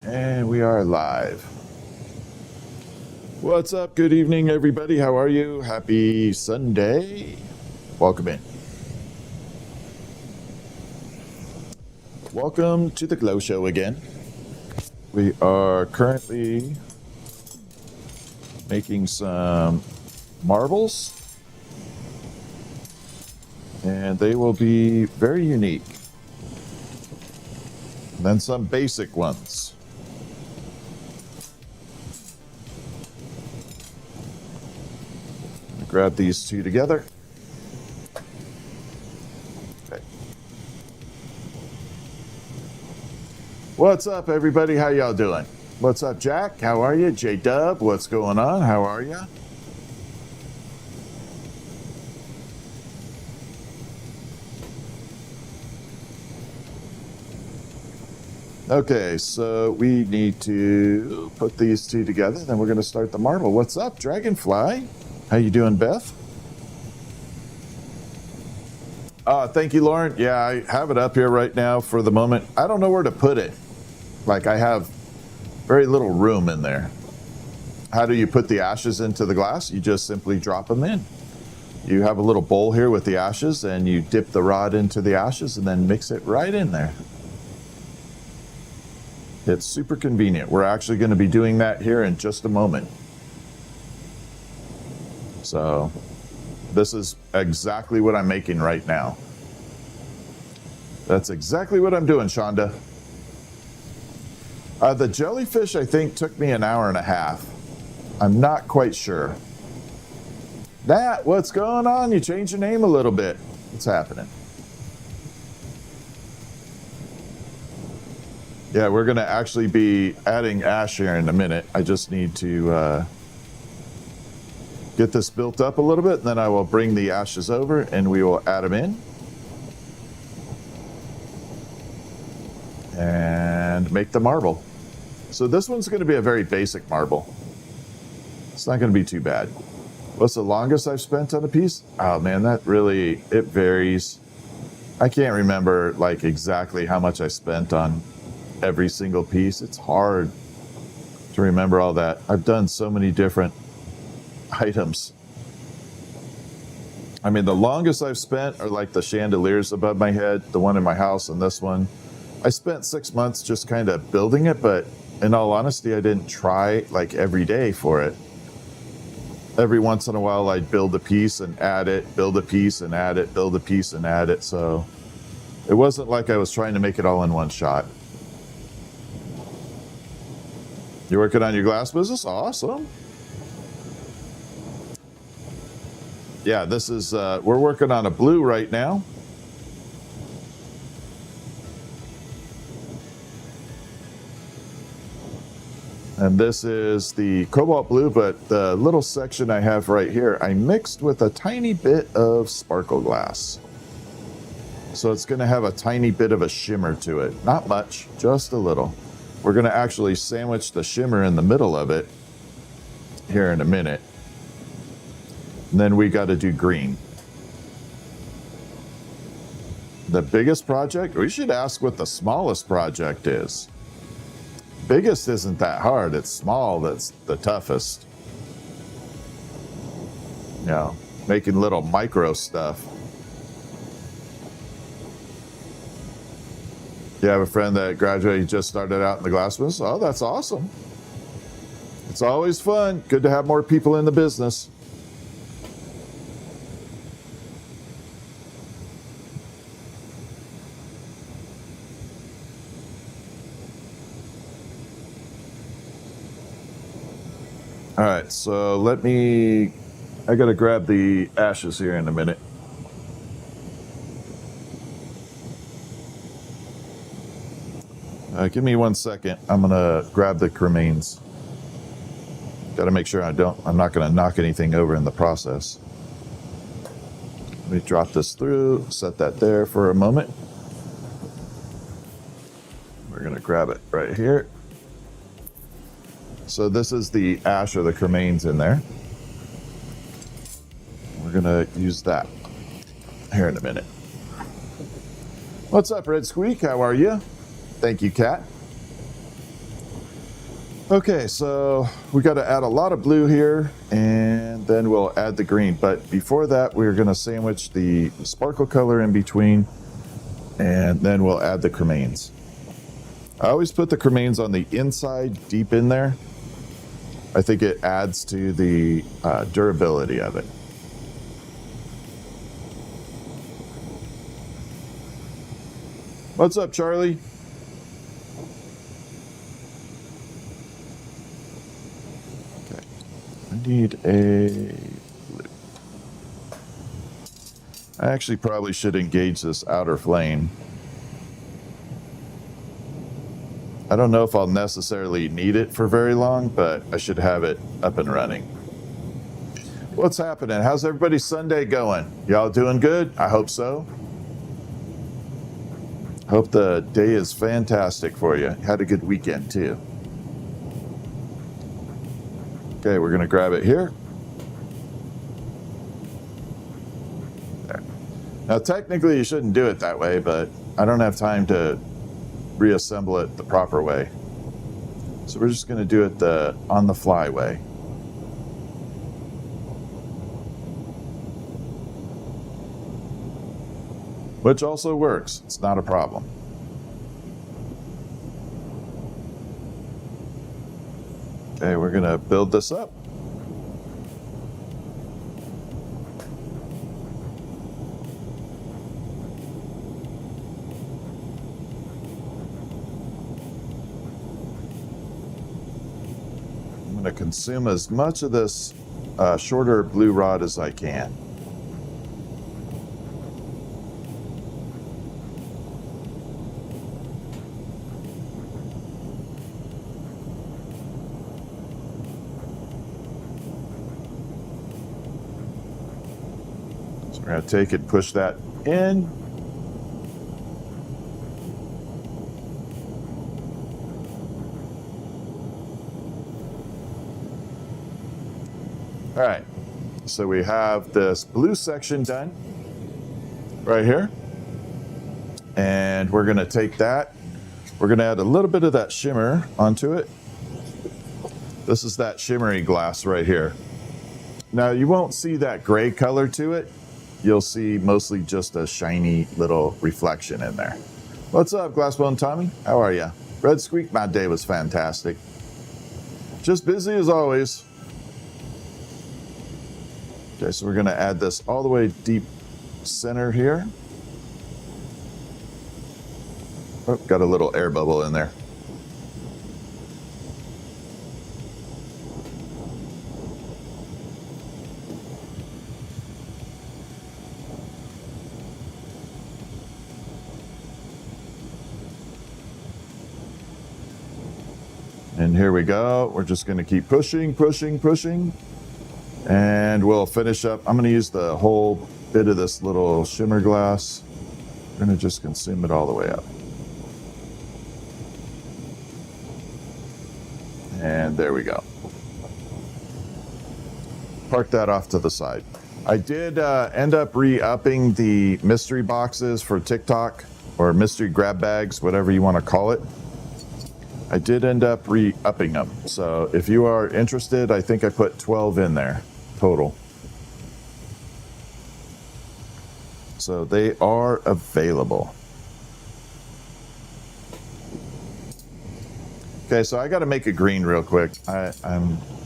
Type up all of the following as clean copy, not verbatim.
And we are live. What's up? Good evening, everybody. How are you? Happy Sunday. Welcome in. Welcome to the Glow Show again. We are currently making some marbles, and they will be very unique. And then some basic ones. Grab these two together. Okay. What's up, everybody? How y'all doing? What's up, Jack? How are you? J-Dub, what's going on? How are you? Okay, so we need to put these two together, then we're going to start the marble. What's up, Dragonfly? How you doing, Beth? Thank you, Lauren. Yeah, I have it up here right now for the moment. I don't know where to put it. Like, I have very little room in there. How do you put the ashes into the glass? You just simply drop them in. You have a little bowl here with the ashes, and you dip the rod into the ashes and then mix it right in there. It's super convenient. We're actually going to be doing that here in just a moment. So this is exactly what I'm making right now. That's exactly what I'm doing, Shonda. The jellyfish, I think, took me an hour and a half. I'm not quite sure. Nat, what's going on? You changed your name a little bit. What's happening? Yeah, we're going to actually be adding ash here in a minute. I just need to get this built up a little bit, and then I will bring the ashes over and we will add them in. And make the marble. So this one's going to be a very basic marble. It's not going to be too bad. What's the longest I've spent on a piece? Oh man, that really, it varies. I can't remember like exactly how much I spent on every single piece. It's hard to remember all that. I've done so many different items. I mean, the longest I've spent are like the chandeliers above my head, the one in my house and this one. I spent 6 months just kind of building it, but in all honesty, I didn't try like every day for it. Every once in a while, I'd build a piece and add it, build a piece and add it, build a piece and add it. So it wasn't like I was trying to make it all in one shot. You're working on your glass business? Awesome. Yeah, this is, we're working on a blue right now. And this is the cobalt blue, but the little section I have right here, I mixed with a tiny bit of sparkle glass. So it's going to have a tiny bit of a shimmer to it. Not much, just a little. We're going to actually sandwich the shimmer in the middle of it here in a minute. And then we got to do green. The biggest project? We should ask what the smallest project is. Biggest isn't that hard. It's small that's the toughest. You know, making little micro stuff. You have a friend that graduated, just started out in the glass business? Oh, that's awesome. It's always fun. Good to have more people in the business. All right, so I gotta grab the ashes here in a minute. Give me 1 second. I'm gonna grab the cremains. Gotta make sure I'm not gonna knock anything over in the process. Let me drop this through, set that there for a moment. We're gonna grab it right here. So this is the ash or the cremains in there. We're gonna use that here in a minute. What's up, Red Squeak? How are you? Thank you, Kat. Okay, so we got to add a lot of blue here, and then we'll add the green. But before that, we're going to sandwich the sparkle color in between, and then we'll add the cremains. I always put the cremains on the inside, deep in there. I think it adds to the durability of it. What's up, Charlie? Need a blue. I actually probably should engage this outer flame. I don't know if I'll necessarily need it for very long, but I should have it up and running. What's happening? How's everybody's Sunday going? Y'all doing good? I hope so. Hope the day is fantastic for you. Had a good weekend too. Okay, we're going to grab it here. There. Now, technically, you shouldn't do it that way, but I don't have time to reassemble it the proper way. So we're just going to do it the on-the-fly way. Which also works. It's not a problem. Okay, we're going to build this up. I'm going to consume as much of this shorter blue rod as I can. We're going to take it, push that in. All right, so we have this blue section done right here. And we're going to take that. We're going to add a little bit of that shimmer onto it. This is that shimmery glass right here. Now, you won't see that gray color to it. You'll see mostly just a shiny little reflection in there. What's up, Glassblowing Tommy? How are you? Red Squeak, my day was fantastic. Just busy as always. Okay, so we're going to add this all the way deep center here. Oh, got a little air bubble in there. And here we go. We're just going to keep pushing, pushing, pushing. And we'll finish up. I'm going to use the whole bit of this little shimmer glass. We're going to just consume it all the way up. And there we go. Park that off to the side. I did end up re-upping the mystery boxes for TikTok, or mystery grab bags, whatever you want to call it. I did end up re-upping them. So if you are interested, I think I put 12 in there total. So they are available. Okay, so I got to make it green real quick. I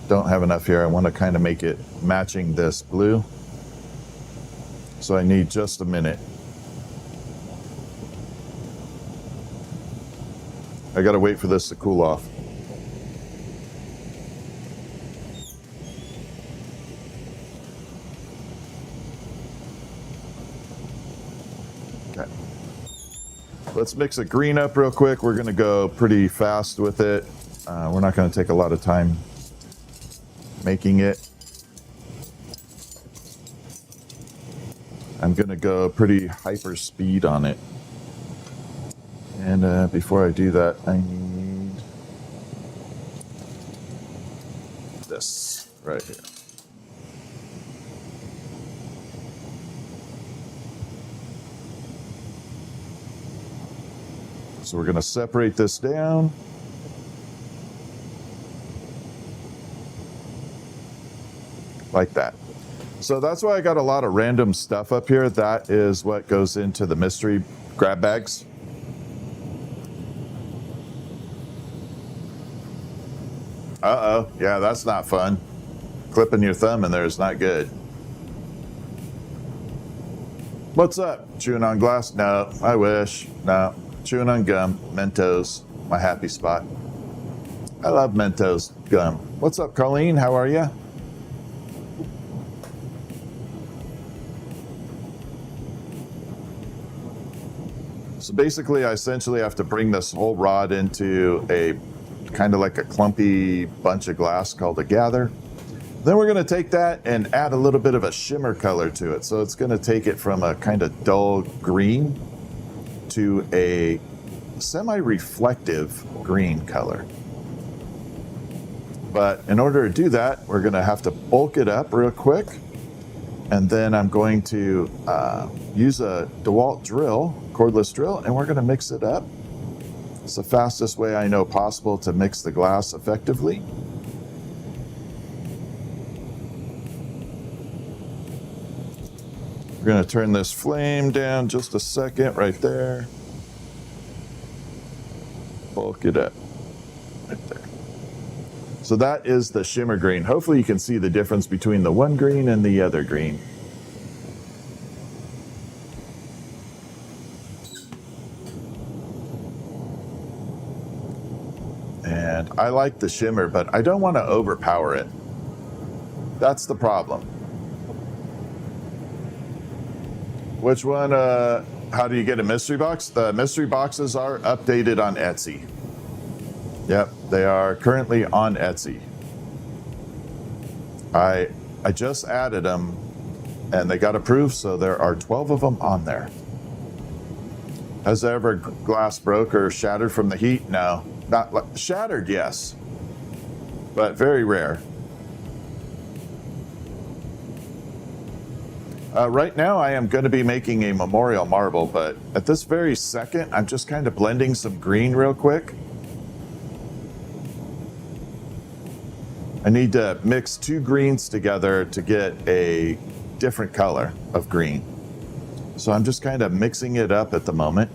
don't have enough here. I want to kind of make it matching this blue. So I need just a minute. I got to wait for this to cool off. Okay. Let's mix it green up real quick. We're going to go pretty fast with it. We're not going to take a lot of time making it. I'm going to go pretty hyper speed on it. And before I do that, I need this right here. So we're going to separate this down. like that. So that's why I got a lot of random stuff up here. That is what goes into the mystery grab bags. Uh-oh, yeah, that's not fun. Clipping your thumb in there is not good. What's up? Chewing on glass? No, I wish. No, chewing on gum. Mentos, my happy spot. I love Mentos gum. What's up, Colleen? How are you? So basically, I essentially have to bring this whole rod into a kind of like a clumpy bunch of glass called a gather. Then we're going to take that and add a little bit of a shimmer color to it. So it's going to take it from a kind of dull green to a semi-reflective green color. But in order to do that, we're going to have to bulk it up real quick. And then I'm going to use a DeWalt drill, cordless drill, and we're going to mix it up. It's the fastest way I know possible to mix the glass effectively. We're going to turn this flame down just a second right there. Bulk it up right there. So that is the shimmer green. Hopefully you can see the difference between the one green and the other green. And I like the shimmer, but I don't want to overpower it. That's the problem. Which one, how do you get a mystery box? The mystery boxes are updated on Etsy. Yep, they are currently on Etsy. I just added them and they got approved, so there are 12 of them on there. Has ever glass broke or shattered from the heat? No. Not like, shattered, yes, but very rare. Right now I am going to be making a memorial marble, but at this very second, I'm just kind of blending some green real quick. I need to mix two greens together to get a different color of green. So I'm just kind of mixing it up at the moment.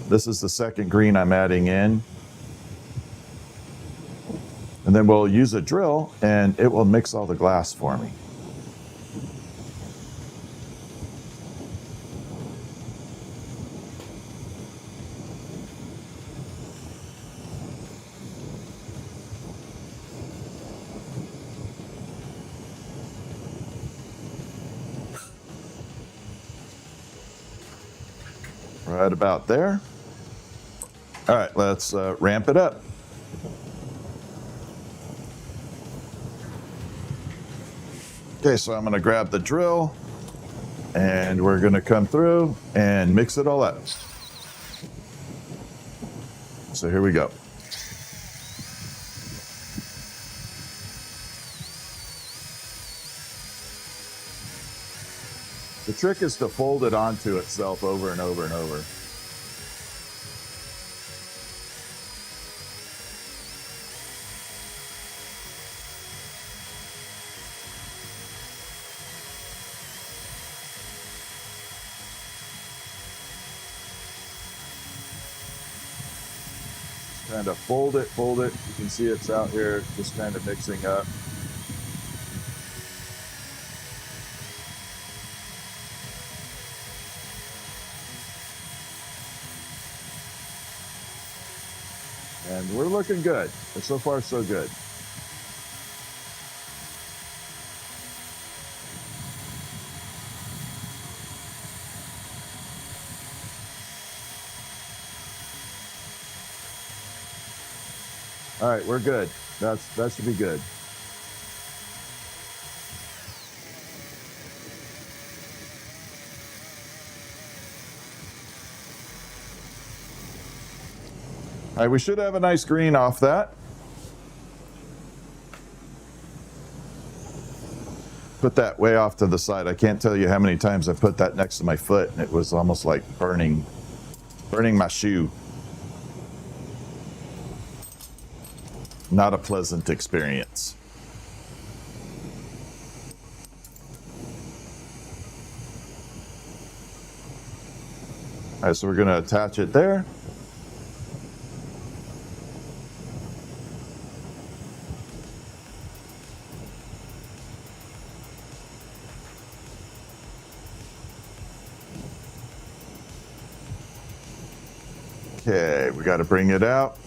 This is the second green I'm adding in. And then we'll use a drill and it will mix all the glass for me. Right about there. All right, let's ramp it up. Okay, so I'm going to grab the drill and we're going to come through and mix it all up. So here we go. The trick is to fold it onto itself over and over and over. Kind of fold it. You can see it's out here just kind of mixing up. And we're looking good. So far, so good. All right, we're good. That should be good. All right, we should have a nice green off that. Put that way off to the side. I can't tell you how many times I put that next to my foot and it was almost like burning my shoe. not a pleasant experience. All right, so we're going to attach it there. Okay, we got to bring it out.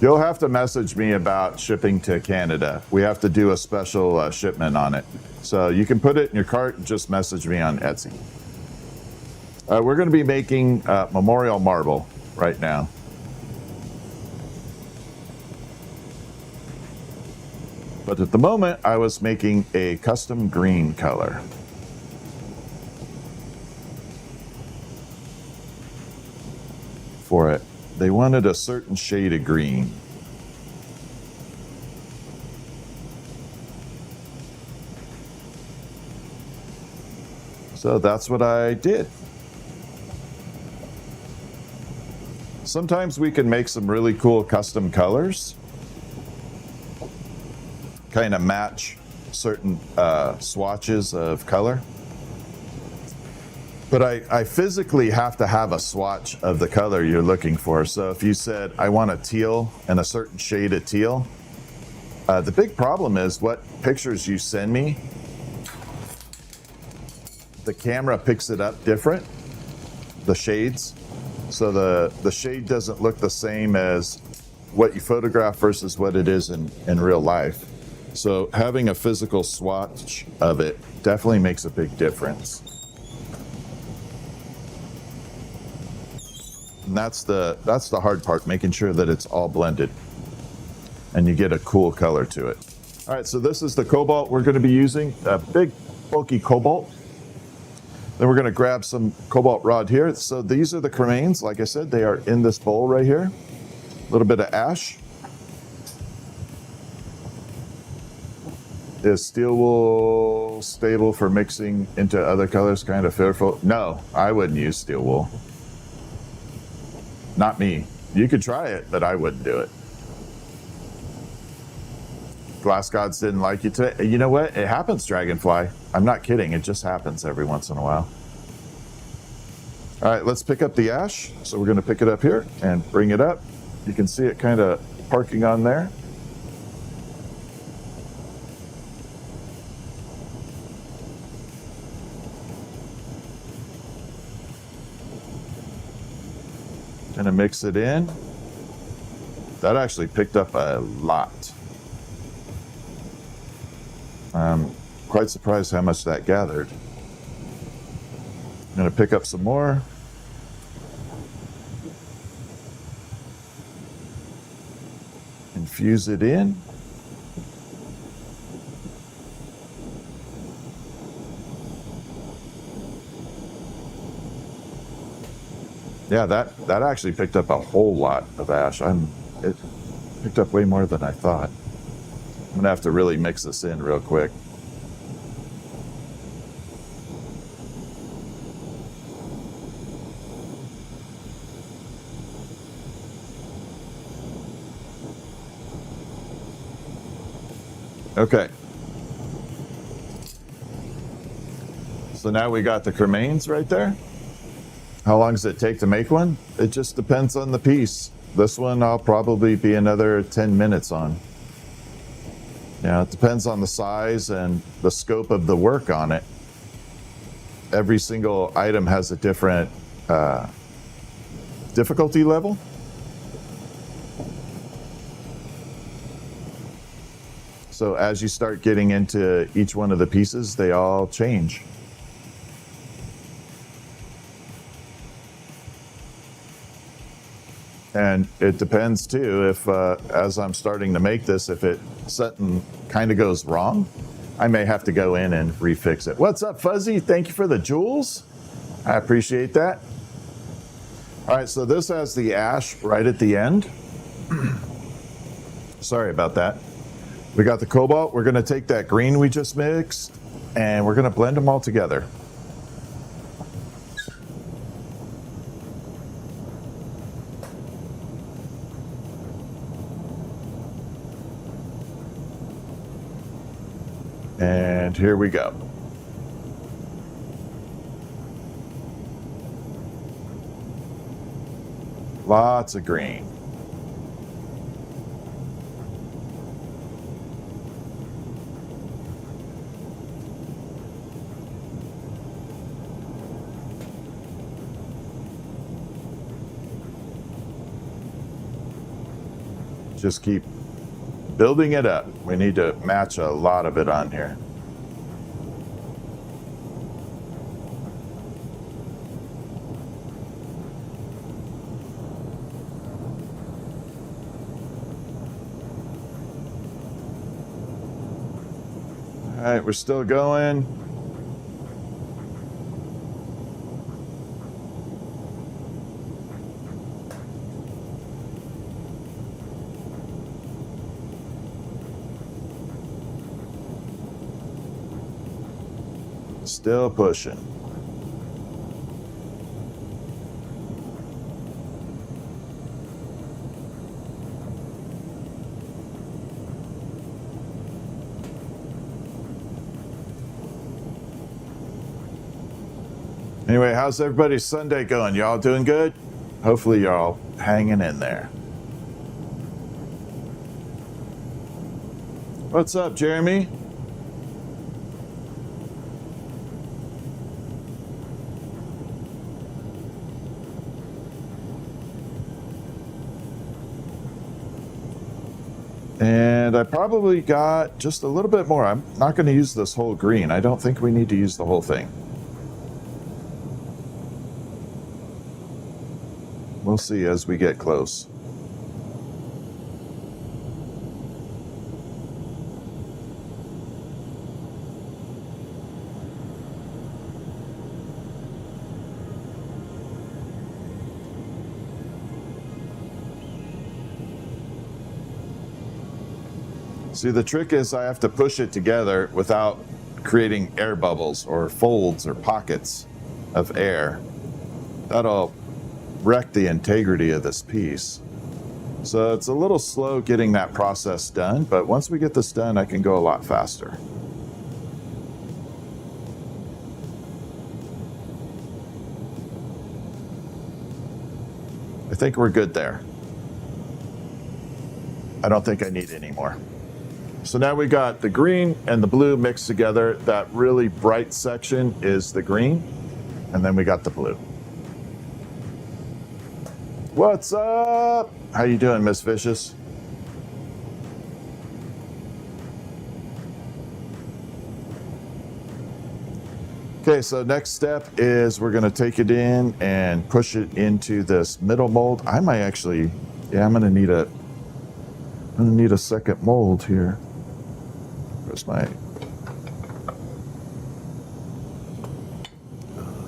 You'll have to message me about shipping to Canada. We have to do a special shipment on it. So you can put it in your cart and just message me on Etsy. We're going to be making memorial marble right now. But at the moment, I was making a custom green color. For it. They wanted a certain shade of green. So that's what I did. Sometimes we can make some really cool custom colors. Kind of match certain swatches of color. But I physically have to have a swatch of the color you're looking for. So if you said, I want a teal and a certain shade of teal, the big problem is what pictures you send me, the camera picks it up different, the shades. So the shade doesn't look the same as what you photograph versus what it is in real life. So having a physical swatch of it definitely makes a big difference. And that's the hard part, making sure that it's all blended and you get a cool color to it. All right, so this is the cobalt we're going to be using, a big bulky cobalt. Then we're going to grab some cobalt rod here. So these are the cremains. Like I said, they are in this bowl right here. A little bit of ash. Is steel wool stable for mixing into other colors? Kind of fearful. No, I wouldn't use steel wool. Not me. You could try it, but I wouldn't do it. Glass gods didn't like you today. You know what? It happens, Dragonfly. I'm not kidding. It just happens every once in a while. All right, let's pick up the ash. So we're going to pick it up here and bring it up. You can see it kind of parking on there. Gonna mix it in. That actually picked up a lot. I'm quite surprised how much that gathered. I'm gonna pick up some more. Infuse it in. Yeah, that actually picked up a whole lot of ash. It picked up way more than I thought. I'm gonna have to really mix this in real quick. Okay. So now we got the cremains right there. How long does it take to make one? It just depends on the piece. This one I'll probably be another 10 minutes on. Yeah, it depends on the size and the scope of the work on it. Every single item has a different difficulty level. So as you start getting into each one of the pieces, they all change. And it depends too, if as I'm starting to make this, if something kind of goes wrong, I may have to go in and refix it. What's up, Fuzzy? Thank you for the jewels. I appreciate that. All right, so this has the ash right at the end. Sorry about that. We got the cobalt. We're gonna take that green we just mixed and we're gonna blend them all together. And here we go. Lots of green. Just keep building it up. We need to match a lot of it on here. All right, we're still going. Still pushing. Anyway, how's everybody's Sunday going? Y'all doing good? Hopefully y'all hanging in there. What's up, Jeremy? And I probably got just a little bit more. I'm not going to use this whole green. I don't think we need to use the whole thing. We'll see as we get close. See, the trick is I have to push it together without creating air bubbles or folds or pockets of air. That'll wreck the integrity of this piece. So it's a little slow getting that process done, but once we get this done, I can go a lot faster. I think we're good there. I don't think I need any more. So now we got the green and the blue mixed together. That really bright section is the green, and then we got the blue. What's up? How you doing, Miss Vicious? Okay, so next step is we're gonna take it in and push it into this middle mold. I might actually, I'm gonna need a second mold here. Where's my,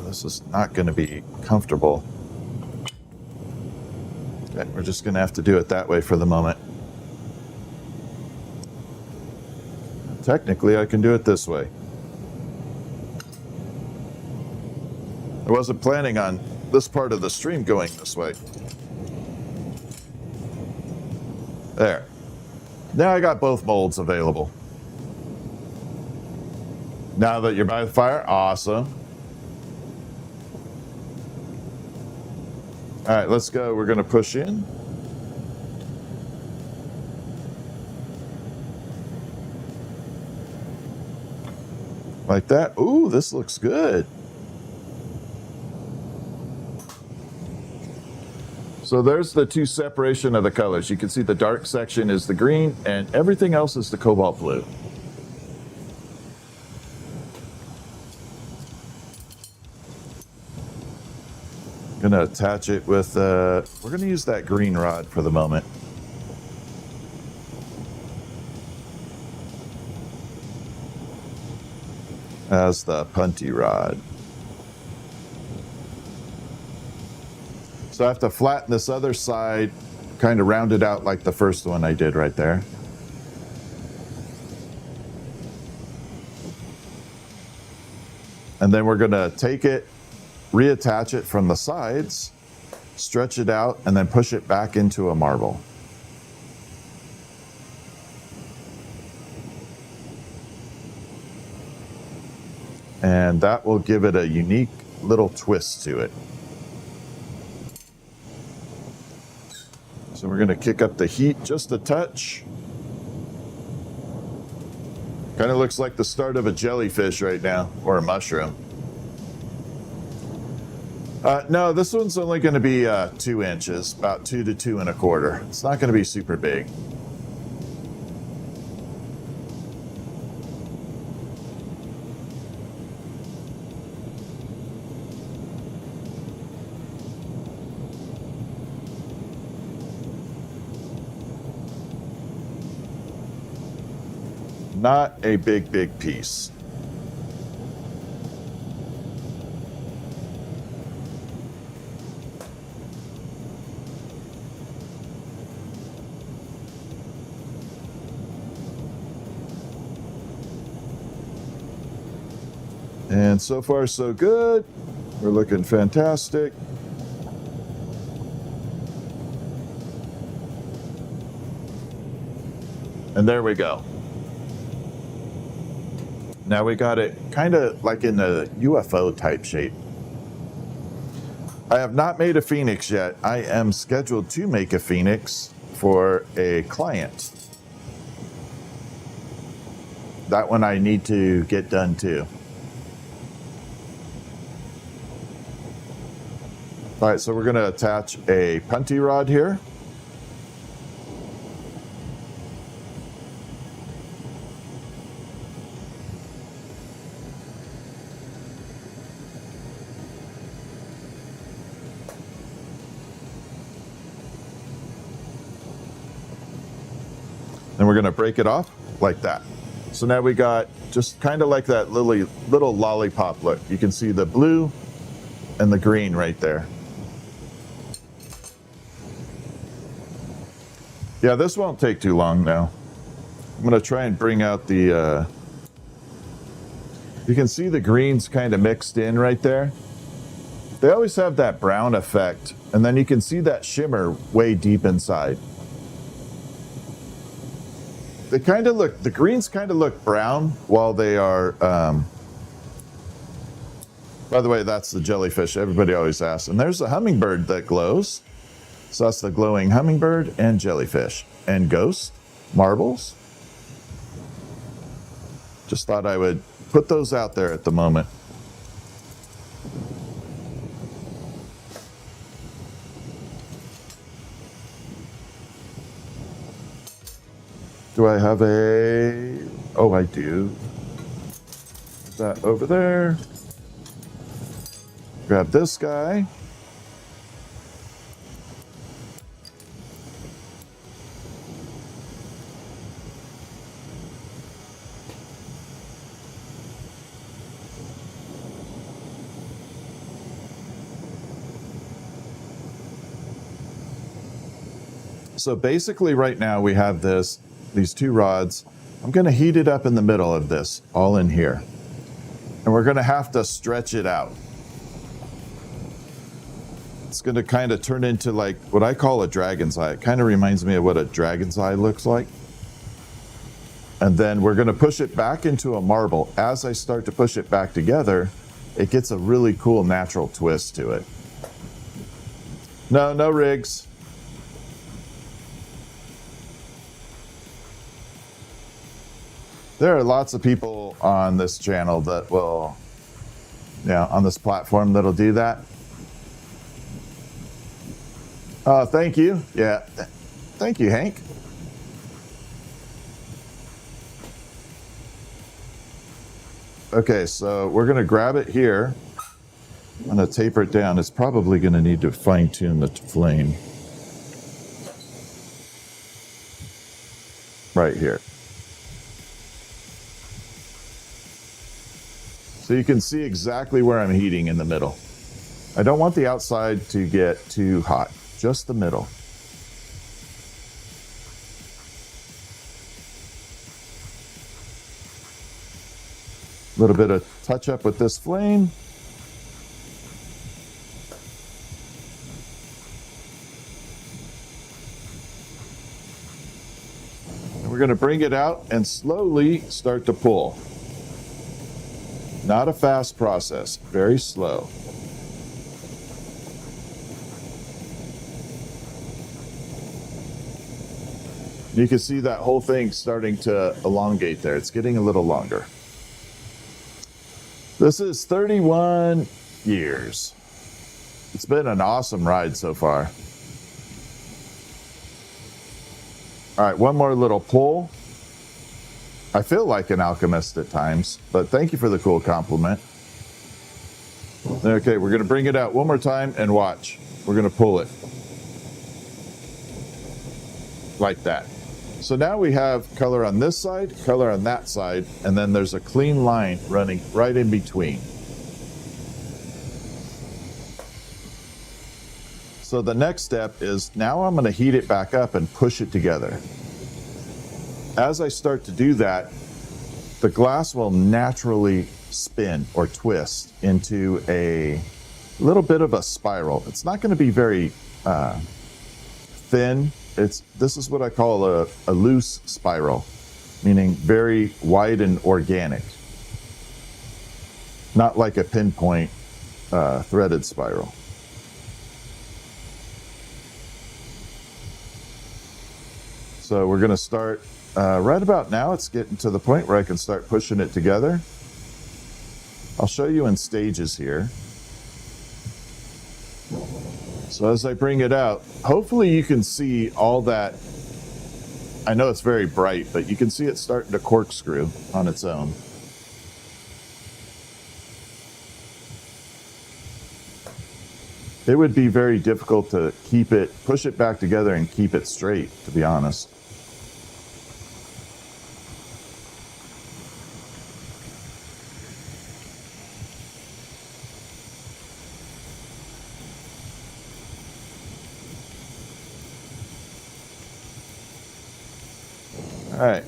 this is not gonna be comfortable. Okay, we're just gonna have to do it that way for the moment. Technically, I can do it this way. I wasn't planning on this part of the stream going this way. There. Now I got both molds available. Now that you're by the fire, awesome. All right, let's go. We're gonna push in. Like that. Ooh, this looks good. So there's the two separation of the colors. You can see the dark section is the green and everything else is the cobalt blue. I'm gonna attach it with, we're gonna use that green rod for the moment. As the punty rod. So I have to flatten this other side, kind of round it out like the first one I did right there. And then we're gonna take it, reattach it from the sides, stretch it out, and then push it back into a marble. and that will give it a unique little twist to it. So we're going to kick up the heat just a touch. Kind of looks like the start of a jellyfish right now, or a mushroom. No, this one's only going to be 2 inches, about 2 to 2 1/4. It's not going to be super big. Not a big piece. And so far, so good. We're looking fantastic. And there we go. Now we got it kind of like in a UFO type shape. I have not made a phoenix yet. I am scheduled to make a phoenix for a client. That one I need to get done too. All right, so we're going to attach a punty rod here. And we're going to break it off like that. So now we got just kind of like that little lollipop look. You can see the blue and the green right there. Yeah, this won't take too long now. I'm going to try and bring out the... you can see the greens kind of mixed in right there. They always have that brown effect, and then you can see that shimmer way deep inside. They kind of look, the greens kind of look brown while they are, by the way, that's the jellyfish everybody always asks. And there's the hummingbird that glows. So that's the glowing hummingbird and jellyfish and ghost marbles. Just thought I would put those out there at the moment. Do I have a... Oh, I do. Put that over there. Grab this guy. So basically right now we have these 2 rods. I'm going to heat it up in the middle of this, all in here. And we're going to have to stretch it out. It's going to kind of turn into like what I call a dragon's eye. It kind of reminds me of what a dragon's eye looks like. And then we're going to push it back into a marble. As I start to push it back together, it gets a really cool natural twist to it. No rigs. There are lots of people on this channel that will, on this platform that'll do that. Thank you. Yeah. Thank you, Hank. Okay, so we're going to grab it here. I'm going to taper it down. It's probably going to need to fine tune the flame. Right here. So you can see exactly where I'm heating in the middle. I don't want the outside to get too hot, just the middle. A little bit of touch up with this flame. And we're going to bring it out and slowly start to pull. Not a fast process, very slow. You can see that whole thing starting to elongate there. It's getting a little longer. This is 31 years. It's been an awesome ride so far. All right, one more little pull. I feel like an alchemist at times, but thank you for the cool compliment. Okay, we're gonna bring it out one more time and watch. We're gonna pull it. Like that. So now we have color on this side, color on that side, and then there's a clean line running right in between. So the next step is now I'm going to heat it back up and push it together. As I start to do that, the glass will naturally spin or twist into a little bit of a spiral. It's not going to be very thin. This is what I call a loose spiral, meaning very wide and organic. Not like a pinpoint threaded spiral. So we're going to start right about now. It's getting to the point where I can start pushing it together. I'll show you in stages here. So as I bring it out, hopefully you can see all that. I know it's very bright, but you can see it starting to corkscrew on its own. It would be very difficult to push it back together and keep it straight, to be honest. All right. I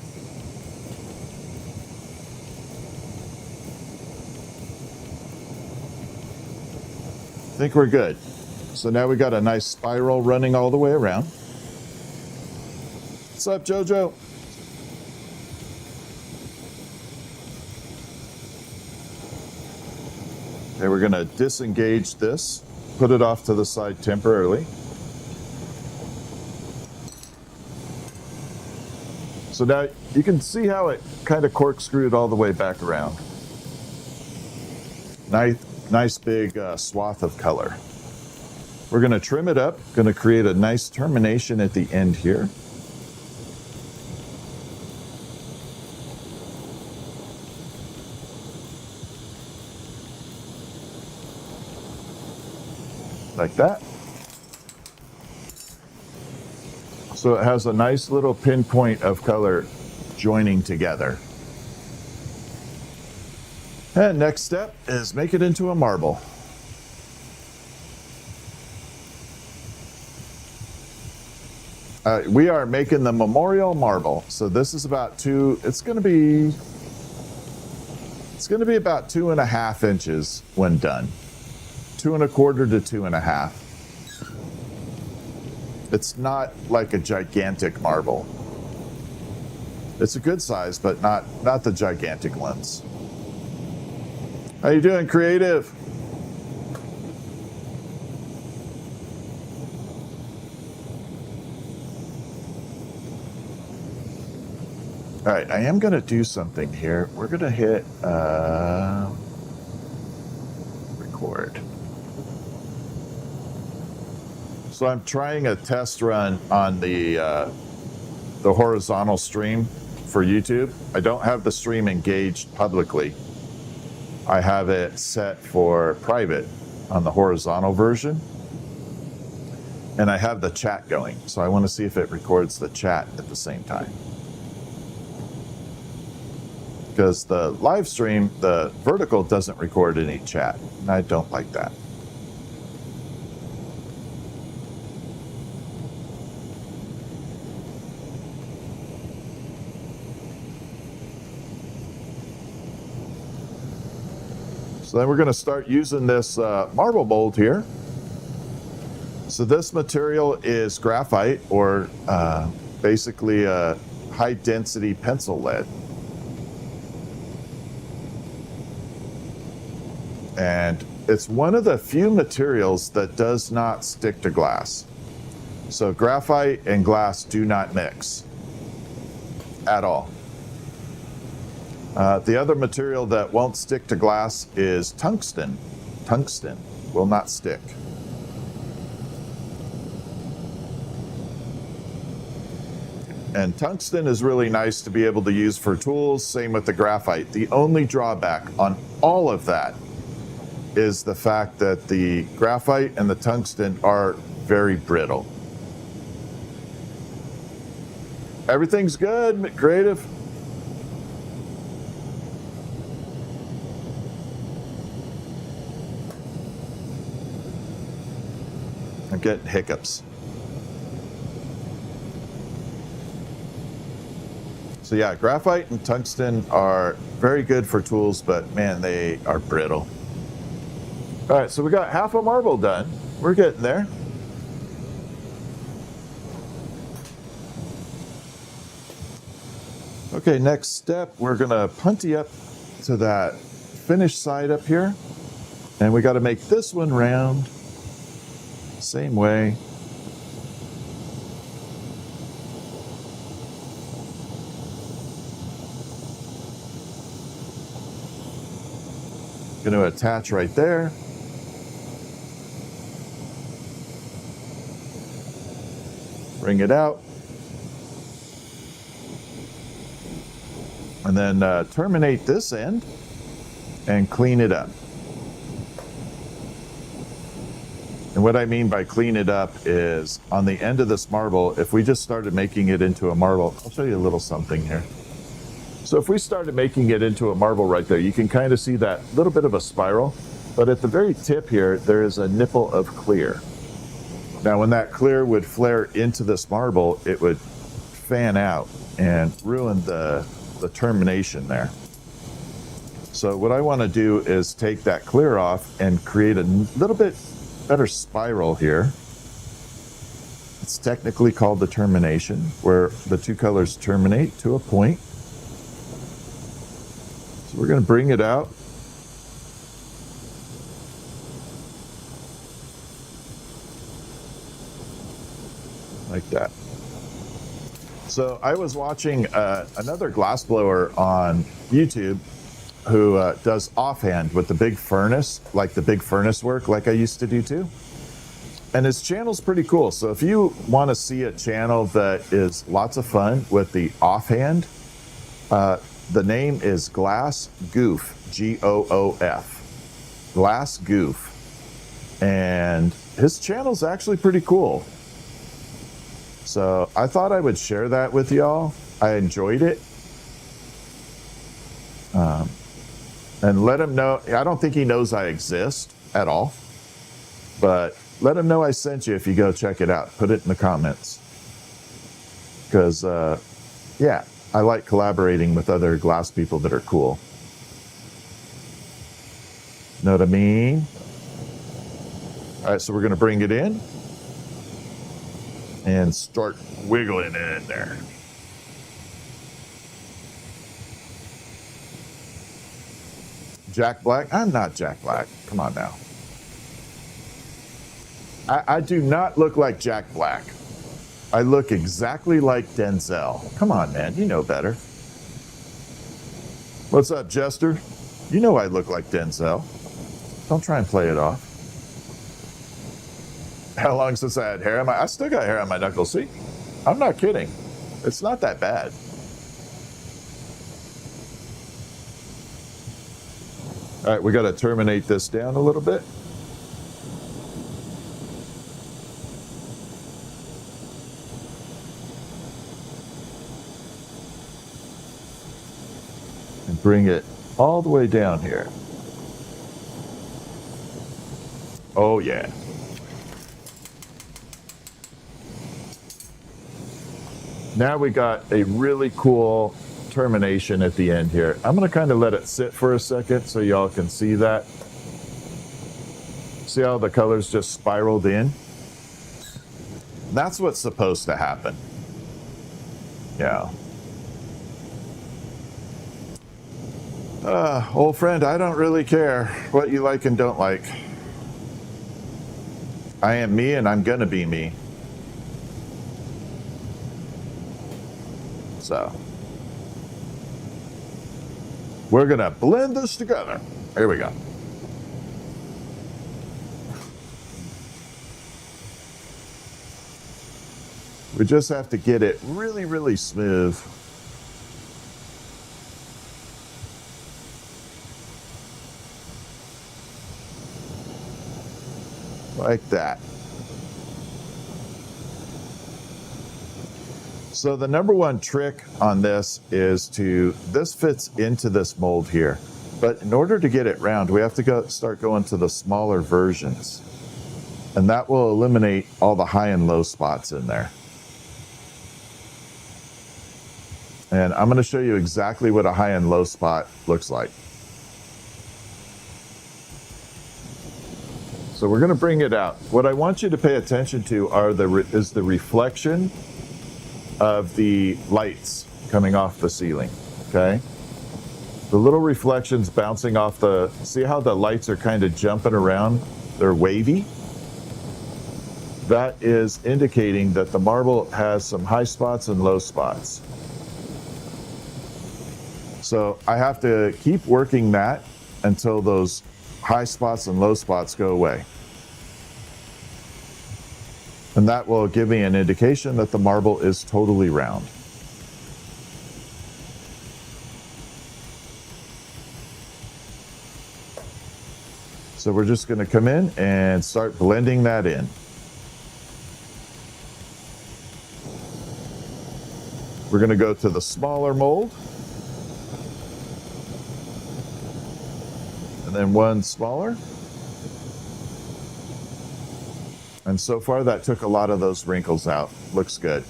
think we're good. So now we got a nice spiral running all the way around. What's up, Jojo? Okay, we're going to disengage this, put it off to the side temporarily. So now you can see how it kind of corkscrewed all the way back around. Nice big swath of color. We're going to trim it up, going to create a nice termination at the end here. Like that. So it has a nice little pinpoint of color joining together. And next step is make it into a marble. We are making the memorial marble. So this is about it's going to be about 2.5 inches when done. 2.25 to 2.5. It's not like a gigantic marble. It's a good size, but not the gigantic ones. How you doing, creative? All right, I am going to do something here. We're going to hit record. So I'm trying a test run on the horizontal stream for YouTube. I don't have the stream engaged publicly. I have it set for private on the horizontal version. And I have the chat going. So I want to see if it records the chat at the same time. Because the live stream, the vertical doesn't record any chat. And I don't like that. So then we're going to start using this marble mold here. So this material is graphite, or basically a high density pencil lead. And it's one of the few materials that does not stick to glass. So graphite and glass do not mix at all. The other material that won't stick to glass is tungsten. Tungsten will not stick. And tungsten is really nice to be able to use for tools, same with the graphite. The only drawback on all of that is the fact that the graphite and the tungsten are very brittle. Everything's good, creative. I'm getting hiccups. So yeah, graphite and tungsten are very good for tools, but man, they are brittle. All right, so we got half a marble done. We're getting there. Okay, next step, we're gonna punty up to that finished side up here. And we gotta make this one round, same way. Gonna attach right there. Bring it out. And then terminate this end and clean it up. And what I mean by clean it up is on the end of this marble, if we just started making it into a marble, I'll show you a little something here. So if we started making it into a marble right there, you can kind of see that little bit of a spiral, but at the very tip here, there is a nipple of clear. Now, when that clear would flare into this marble, it would fan out and ruin the termination there. So what I want to do is take that clear off and create a little bit better spiral here. It's technically called the termination, where the two colors terminate to a point. So we're going to bring it out. Like that. So I was watching another glassblower on YouTube who does offhand with the big furnace, like the big furnace work like I used to do too. And his channel's pretty cool. So if you want to see a channel that is lots of fun with the offhand, the name is Glass Goof, Goof. Glass Goof. And his channel's actually pretty cool. So I thought I would share that with y'all. I enjoyed it. And let him know, I don't think he knows I exist at all, but let him know I sent you if you go check it out. Put it in the comments. Because, yeah, I like collaborating with other glass people that are cool. Know what I mean? All right, so we're going to bring it in and start wiggling it in there. Jack Black? I'm not Jack Black. Come on now. I do not look like Jack Black. I look exactly like Denzel. Come on, man. You know better. What's up, Jester? You know I look like Denzel. Don't try and play it off. How long since I had hair on I still got hair on my knuckles, see? I'm not kidding. It's not that bad. All right, we got to terminate this down a little bit. And bring it all the way down here. Oh, yeah. Now we got a really cool termination at the end here. I'm going to kind of let it sit for a second so y'all can see that. See how the colors just spiraled in? That's what's supposed to happen. Yeah. Old friend, I don't really care what you like and don't like. I am me and I'm gonna be me. So, we're gonna blend this together. Here we go. We just have to get it really, really smooth. Like that. So the number one trick on this is this fits into this mold here. But in order to get it round, we have to start going to the smaller versions. And that will eliminate all the high and low spots in there. And I'm going to show you exactly what a high and low spot looks like. So we're going to bring it out. What I want you to pay attention to is the reflection of the lights coming off the ceiling, okay? The little reflections bouncing off see how the lights are kind of jumping around? They're wavy. That is indicating that the marble has some high spots and low spots. So I have to keep working that until those high spots and low spots go away. And that will give me an indication that the marble is totally round. So we're just going to come in and start blending that in. We're going to go to the smaller mold. And then one smaller. And so far that took a lot of those wrinkles out. Looks good.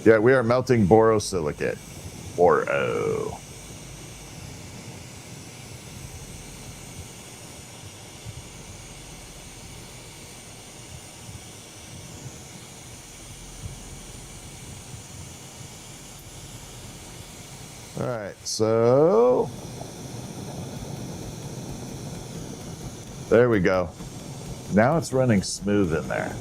Yeah, we are melting borosilicate. Boro. All right, so there we go. Now it's running smooth in there.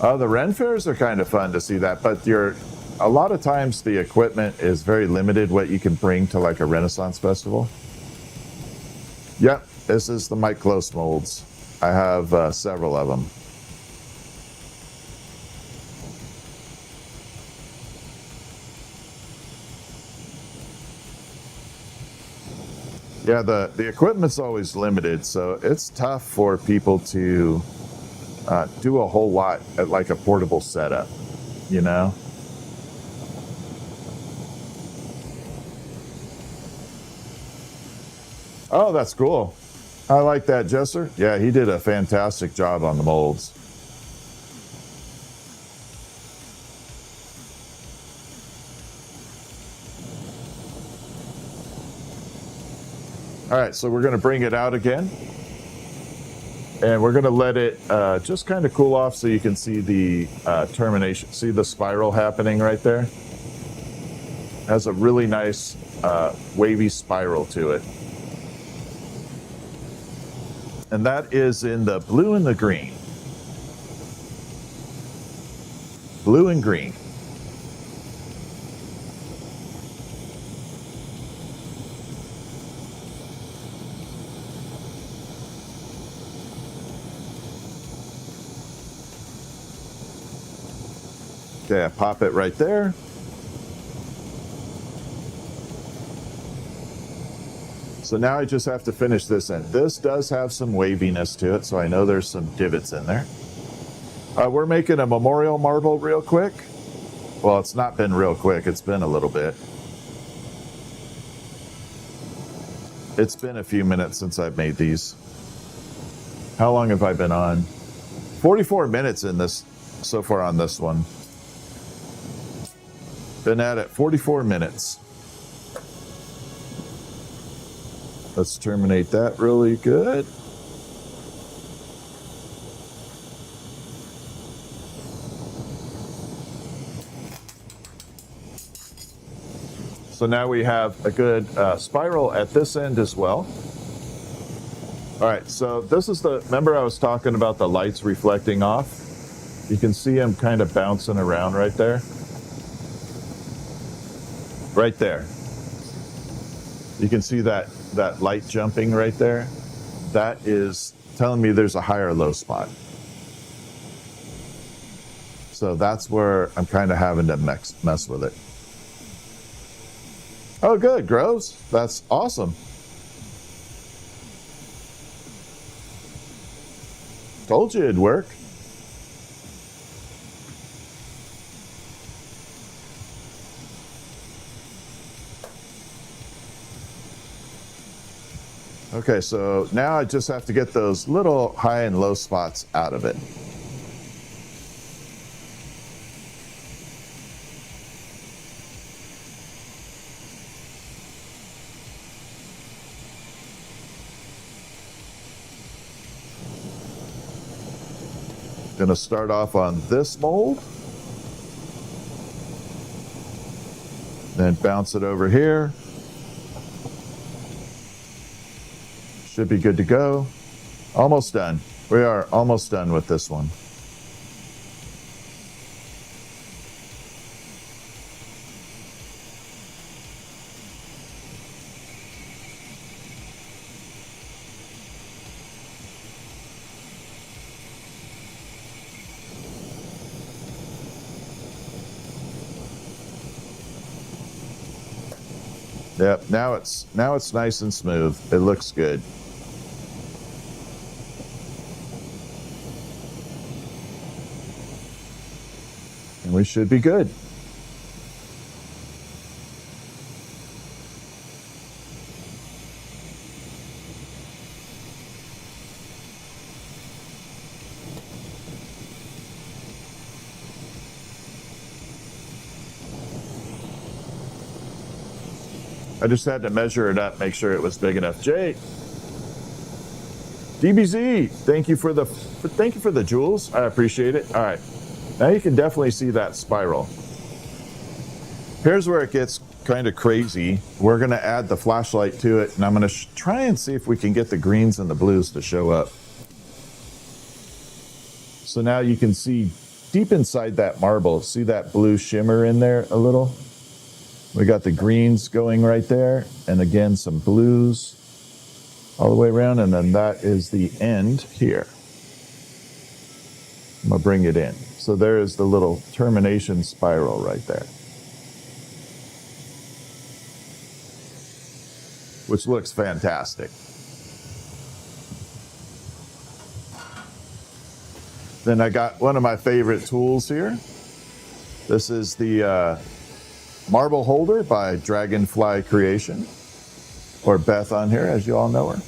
Oh, the Ren fairs are kind of fun to see that, but a lot of times the equipment is very limited what you can bring to like a Renaissance festival. Yep, this is the Mike Close molds. I have several of them. Yeah, the equipment's always limited, so it's tough for people to do a whole lot at like a portable setup, you know? Oh, that's cool. I like that, Jesser. Yeah, he did a fantastic job on the molds. All right, so we're going to bring it out again. And we're going to let it just kind of cool off so you can see the termination. See the spiral happening right there? It has a really nice wavy spiral to it. And that is in the blue and the green. Blue and green. Okay, I pop it right there. So now I just have to finish this end. This does have some waviness to it, so I know there's some divots in there. We're making a memorial marble real quick. Well, it's not been real quick. It's been a little bit. It's been a few minutes since I've made these. How long have I been on? 44 minutes in this so far on this one. Been at it 44 minutes. Let's terminate that really good. So now we have a good spiral at this end as well. All right, so this is remember I was talking about the lights reflecting off? You can see them kind of bouncing around right there. Right there. You can see that light jumping right there. That is telling me there's a high or low spot. So that's where I'm kind of having to mess with it. Oh, good, grows. That's awesome. Told you it'd work. Okay, so now I just have to get those little high and low spots out of it. Gonna start off on this mold. Then bounce it over here. Should be good to go. Almost done. We are almost done with this one. Yep, now it's nice and smooth. It looks good. And we should be good. I just had to measure it up, make sure it was big enough. Jay, DBZ, thank you for the jewels. I appreciate it. All right, now you can definitely see that spiral. Here's where it gets kind of crazy. We're gonna add the flashlight to it, and I'm gonna try and see if we can get the greens and the blues to show up. So now you can see deep inside that marble, see that blue shimmer in there a little? We got the greens going right there, and again, some blues all the way around, and then that is the end here. I'm gonna bring it in. So there is the little termination spiral right there, which looks fantastic. Then I got one of my favorite tools here. This is the Marble Holder by Dragonfly Creation, or Beth on here, as you all know her.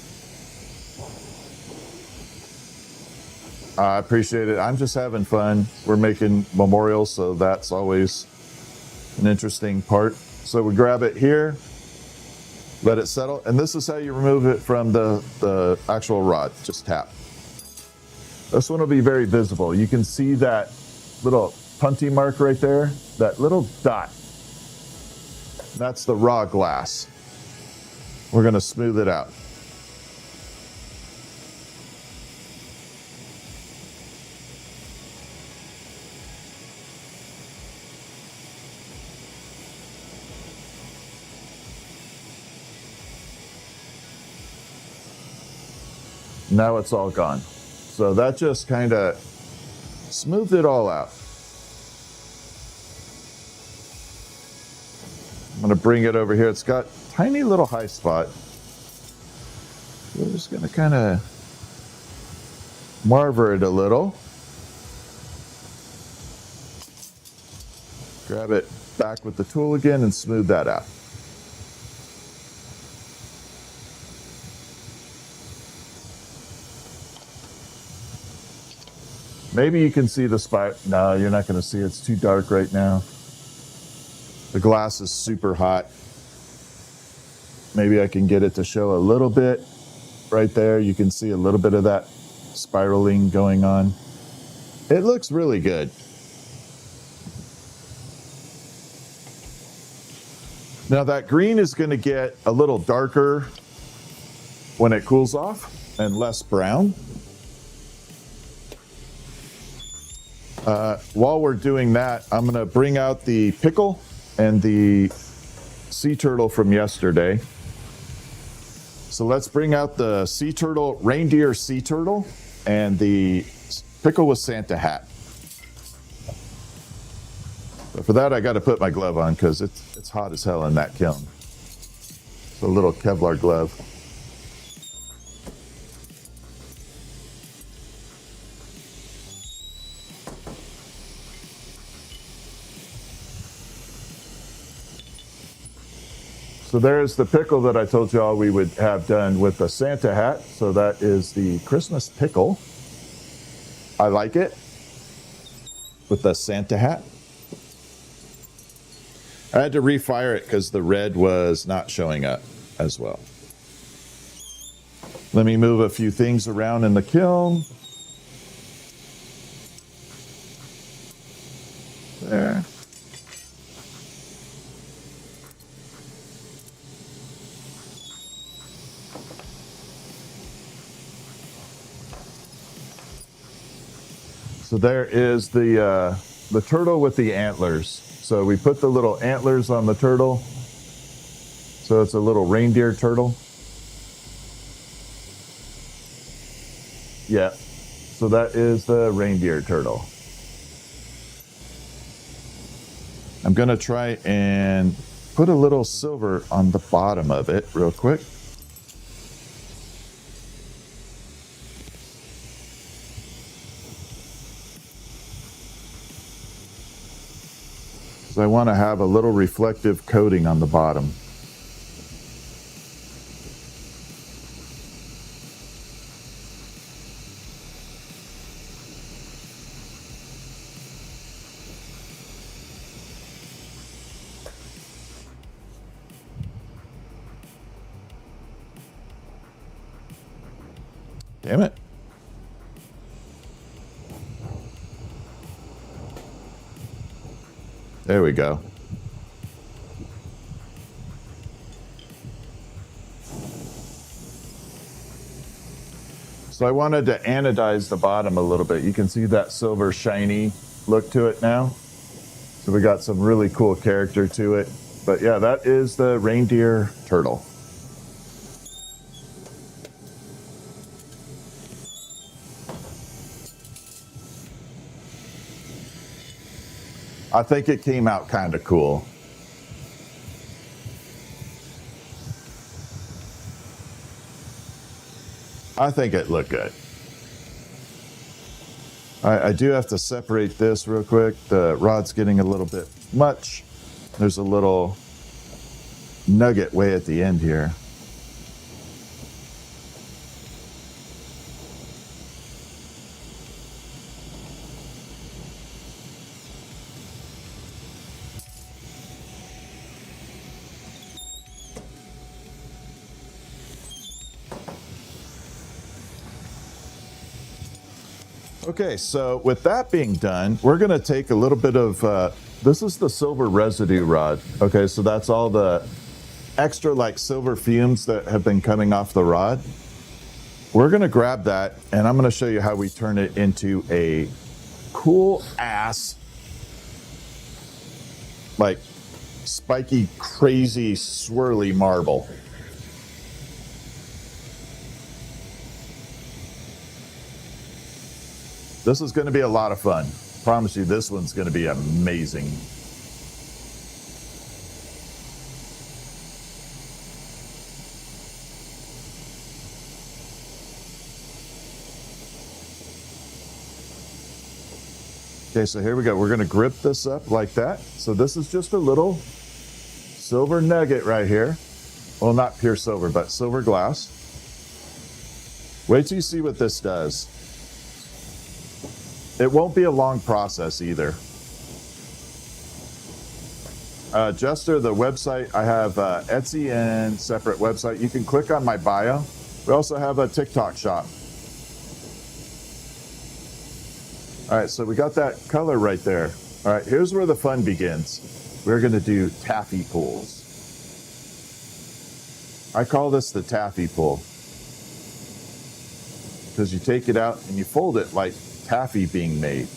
I appreciate it. I'm just having fun. We're making memorials, so that's always an interesting part. So we grab it here, let it settle, and this is how you remove it from the actual rod. Just tap. This one will be very visible. You can see that little punty mark right there, that little dot. That's the raw glass. We're going to smooth it out. Now it's all gone. So that just kind of smoothed it all out. I'm going to bring it over here. It's got a tiny little high spot. We're just going to kind of marver it a little. Grab it back with the tool again and smooth that out. Maybe you can see the spot. No, you're not going to see it. It's too dark right now. The glass is super hot. Maybe I can get it to show a little bit right there. You can see a little bit of that spiraling going on. It looks really good. Now that green is going to get a little darker when it cools off and less brown. While we're doing that, I'm going to bring out the pickle and the sea turtle from yesterday. So let's bring out the sea turtle, reindeer sea turtle, and the pickle with Santa hat. But for that, I got to put my glove on because it's hot as hell in that kiln. It's a little Kevlar glove. So there's the pickle that I told y'all we would have done with the Santa hat. So that is the Christmas pickle. I like it with the Santa hat. I had to refire it because the red was not showing up as well. Let me move a few things around in the kiln. There. So there is the turtle with the antlers. So we put the little antlers on the turtle. So it's a little reindeer turtle. Yeah. So that is the reindeer turtle. I'm going to try and put a little silver on the bottom of it real quick. I want to have a little reflective coating on the bottom. Damn it. There we go. So I wanted to anodize the bottom a little bit. You can see that silver shiny look to it now. So we got some really cool character to it. But yeah, that is the reindeer turtle. I think it came out kind of cool. I think it looked good. I do have to separate this real quick. The rod's getting a little bit much. There's a little nugget way at the end here. Okay, so with that being done, we're going to take a little bit of, this is the silver residue rod. Okay, so that's all the extra like silver fumes that have been coming off the rod. We're going to grab that and I'm going to show you how we turn it into a cool ass, like spiky, crazy, swirly marble. This is going to be a lot of fun. Promise you, this one's going to be amazing. Okay, so here we go. We're going to grip this up like that. So this is just a little silver nugget right here. Well, not pure silver, but silver glass. Wait till you see what this does. It won't be a long process either. Jester, the website, I have Etsy and separate website. You can click on my bio. We also have a TikTok shop. All right, so we got that color right there. All right, here's where the fun begins. We're gonna do taffy pulls. I call this the taffy pull, because you take it out and you fold it like taffy being made.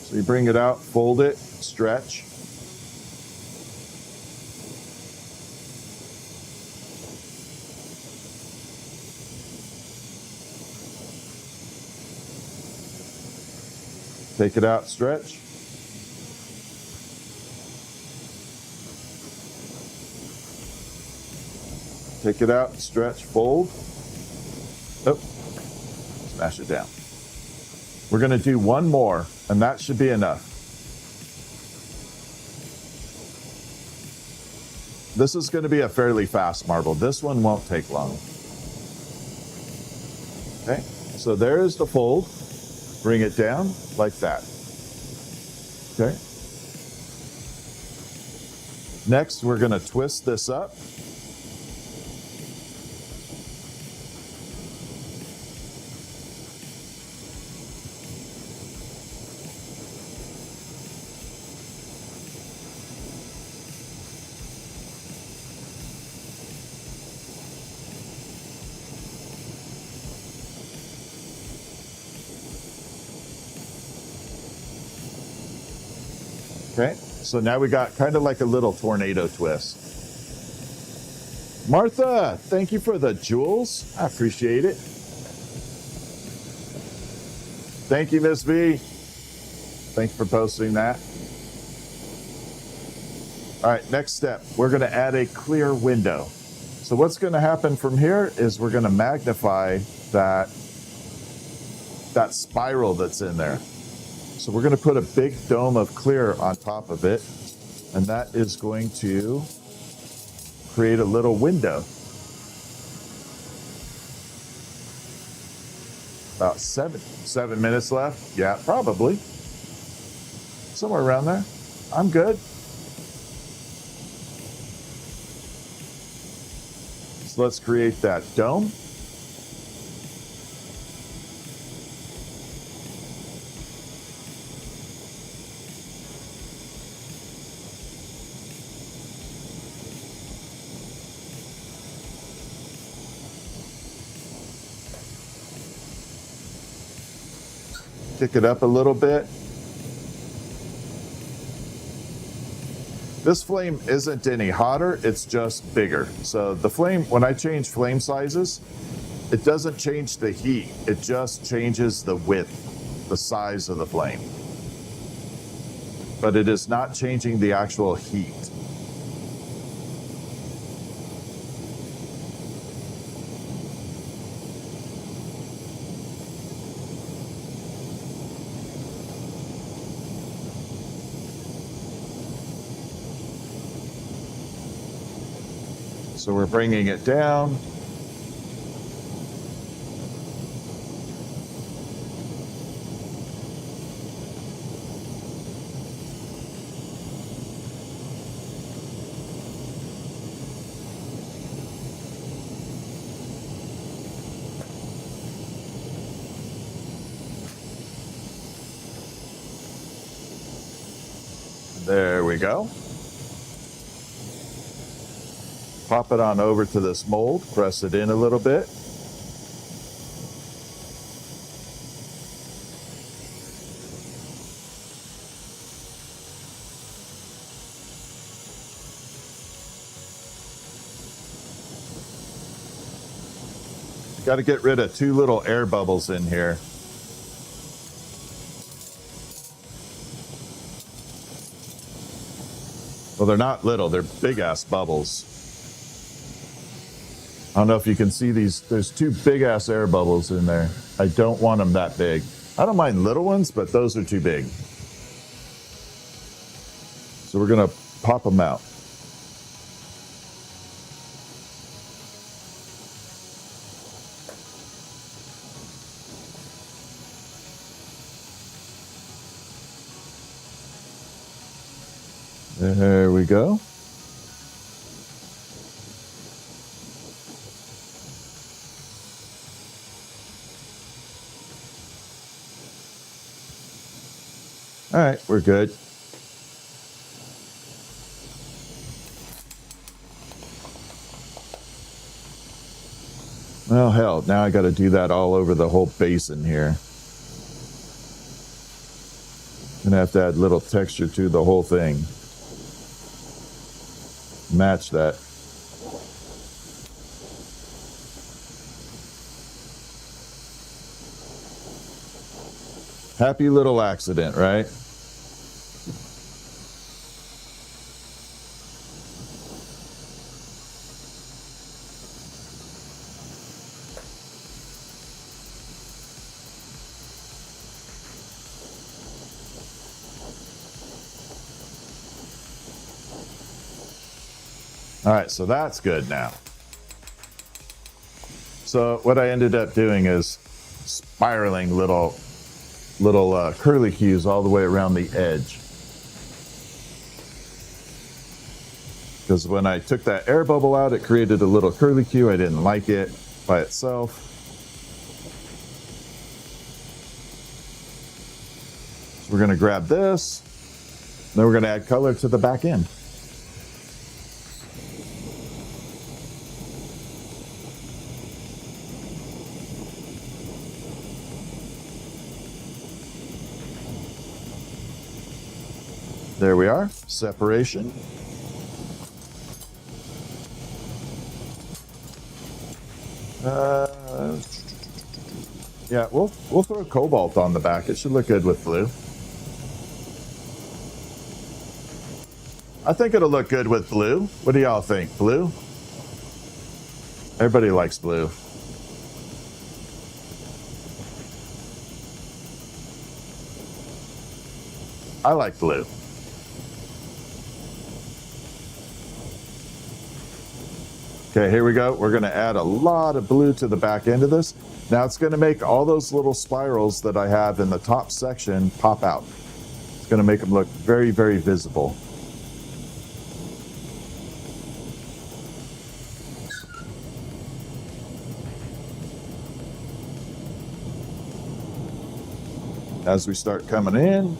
So you bring it out, fold it, stretch. Take it out, stretch. Take it out, stretch, fold. Oh, smash it down. We're going to do one more, and that should be enough. This is going to be a fairly fast marble. This one won't take long. Okay, so there's the fold. Bring it down like that. Okay. Next, we're going to twist this up. Okay, so now we got kind of like a little tornado twist. Martha, thank you for the jewels. I appreciate it. Thank you, Miss V. Thanks for posting that. All right, next step, we're going to add a clear window. So what's going to happen from here is we're going to magnify that spiral that's in there. So we're going to put a big dome of clear on top of it, and that is going to create a little window. About seven minutes left. Yeah, probably. Somewhere around there. I'm good. So let's create that dome. Kick it up a little bit. This flame isn't any hotter, it's just bigger. So the flame, when I change flame sizes, it doesn't change the heat, it just changes the width, the size of the flame. But it is not changing the actual heat. So we're bringing it down. There we go. Pop it on over to this mold, press it in a little bit. Got to get rid of 2 little air bubbles in here. Well, they're not little, they're big ass bubbles. I don't know if you can see these. There's 2 big ass air bubbles in there. I don't want them that big. I don't mind little ones, but those are too big. So we're gonna pop them out. There we go. All right, we're good. Well, hell, now I got to do that all over the whole basin here. Gonna have to add little texture to the whole thing. Match that. Happy little accident, right? All right, so that's good now. So what I ended up doing is spiraling little curlicues all the way around the edge. Because when I took that air bubble out, it created a little curlicue. I didn't like it by itself. So we're gonna grab this, then we're gonna add color to the back end. There we are, separation. Yeah, we'll throw cobalt on the back. It should look good with blue. I think it'll look good with blue. What do y'all think? Blue? Everybody likes blue. I like blue. Okay, here we go. We're going to add a lot of blue to the back end of this. Now it's going to make all those little spirals that I have in the top section pop out. It's going to make them look very, very visible. As we start coming in,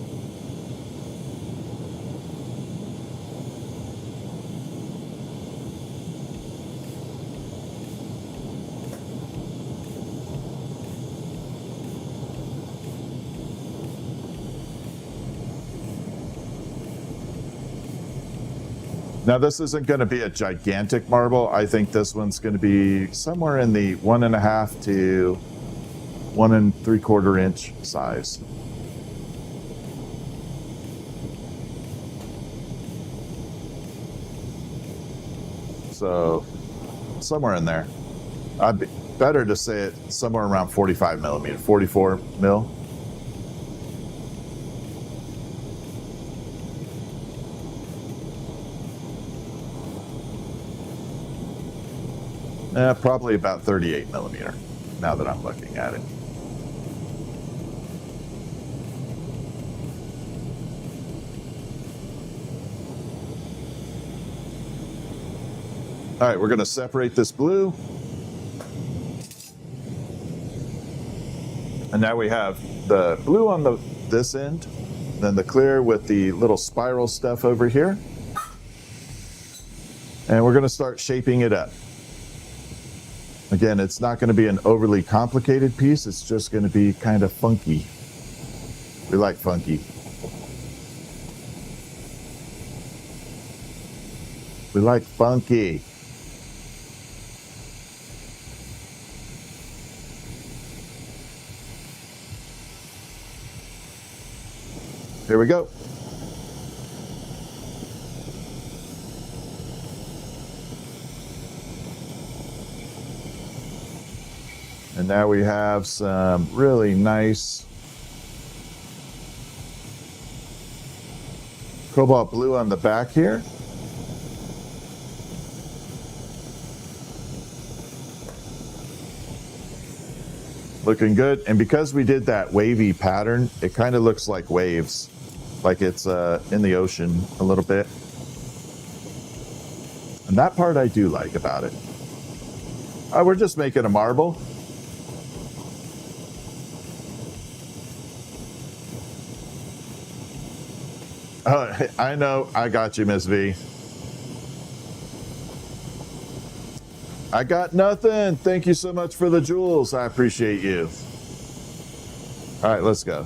now this isn't going to be a gigantic marble. I think this one's going to be somewhere in the 1.5 to 1 3/4 inch size. So somewhere in there. I'd be better to say it somewhere around 45 millimeter, 44 mil. Probably about 38 millimeter, now that I'm looking at it. All right, we're going to separate this blue. And now we have the blue on this end, then the clear with the little spiral stuff over here. And we're going to start shaping it up. Again, it's not going to be an overly complicated piece. It's just going to be kind of funky. We like funky. We like funky. Here we go. And now we have some really nice cobalt blue on the back here. Looking good. And because we did that wavy pattern, it kind of looks like waves, like it's in the ocean a little bit. And that part I do like about it. We're just making a marble. Oh, I know. I got you, Miss V. I got nothing. Thank you so much for the jewels. I appreciate you. All right, let's go.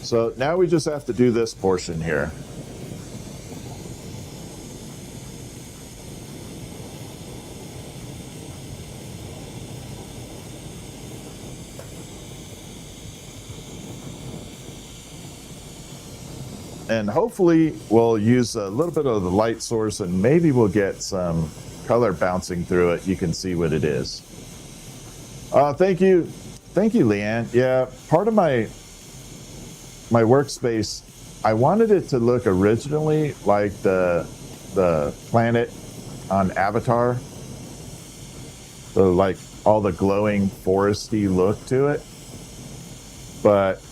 So now we just have to do this portion here. And hopefully we'll use a little bit of the light source and maybe we'll get some color bouncing through it. You can see what it is. Thank you. Thank you, Leanne. Yeah, part of my workspace, I wanted it to look originally like the planet on Avatar. So like all the glowing foresty look to it. But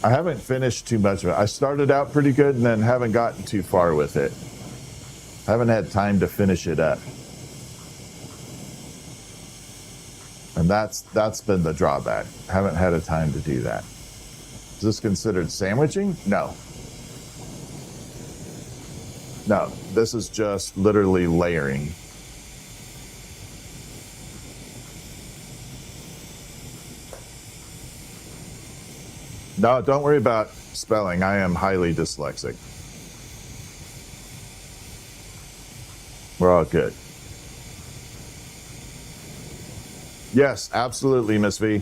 I haven't finished too much of it. I started out pretty good and then haven't gotten too far with it. I haven't had time to finish it up. And that's been the drawback. I haven't had a time to do that. Is this considered sandwiching? No. No, this is just literally layering. No, don't worry about spelling. I am highly dyslexic. We're all good. Yes, absolutely, Miss V.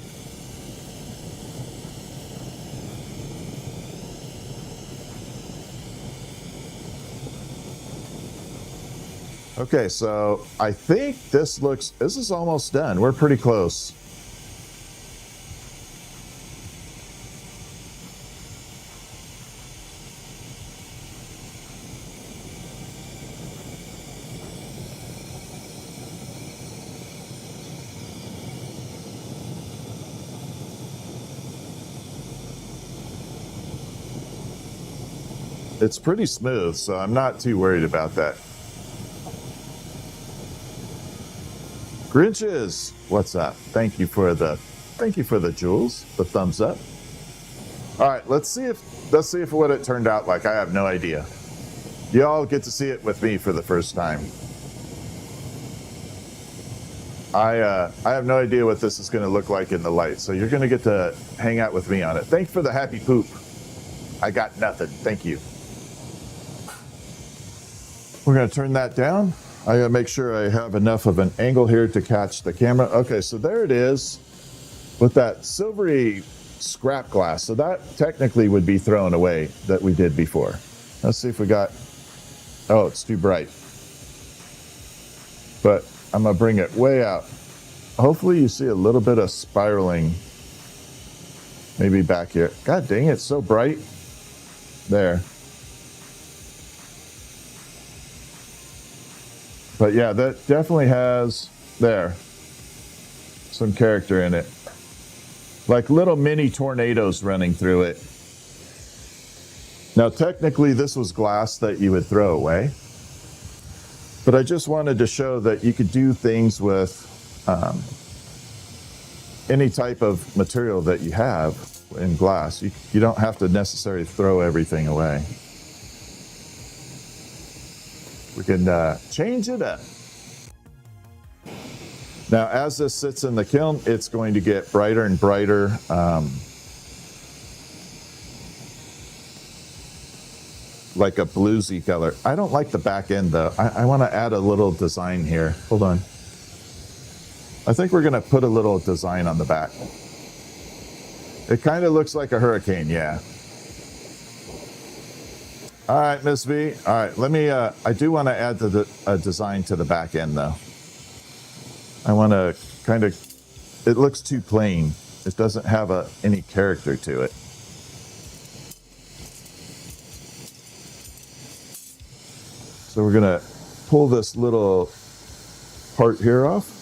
Okay, so I think this is almost done. We're pretty close. It's pretty smooth, so I'm not too worried about that. Grinches, what's up? Thank you for the jewels, the thumbs up. All right, let's see if what it turned out like. I have no idea. Y'all get to see it with me for the first time. I have no idea what this is going to look like in the light, so you're going to get to hang out with me on it. Thanks for the happy poop. I got nothing. Thank you. We're going to turn that down. I got to make sure I have enough of an angle here to catch the camera. Okay, so there it is with that silvery scrap glass. So that technically would be thrown away that we did before. Let's see if we got, oh, it's too bright. But I'm going to bring it way out. Hopefully you see a little bit of spiraling maybe back here. God dang it, it's so bright. There. But yeah, that definitely has, there, some character in it. Like little mini tornadoes running through it. Now, technically, this was glass that you would throw away. But I just wanted to show that you could do things with any type of material that you have in glass. You don't have to necessarily throw everything away. We can change it up. Now, as this sits in the kiln, it's going to get brighter and brighter. Like a bluesy color. I don't like the back end though. I want to add a little design here. Hold on. I think we're going to put a little design on the back. It kind of looks like a hurricane, yeah. All right, Miss V. All right, let me, I do want to add a design to the back end though. I want to kind of, it looks too plain. It doesn't have any character to it. So we're going to pull this little part here off.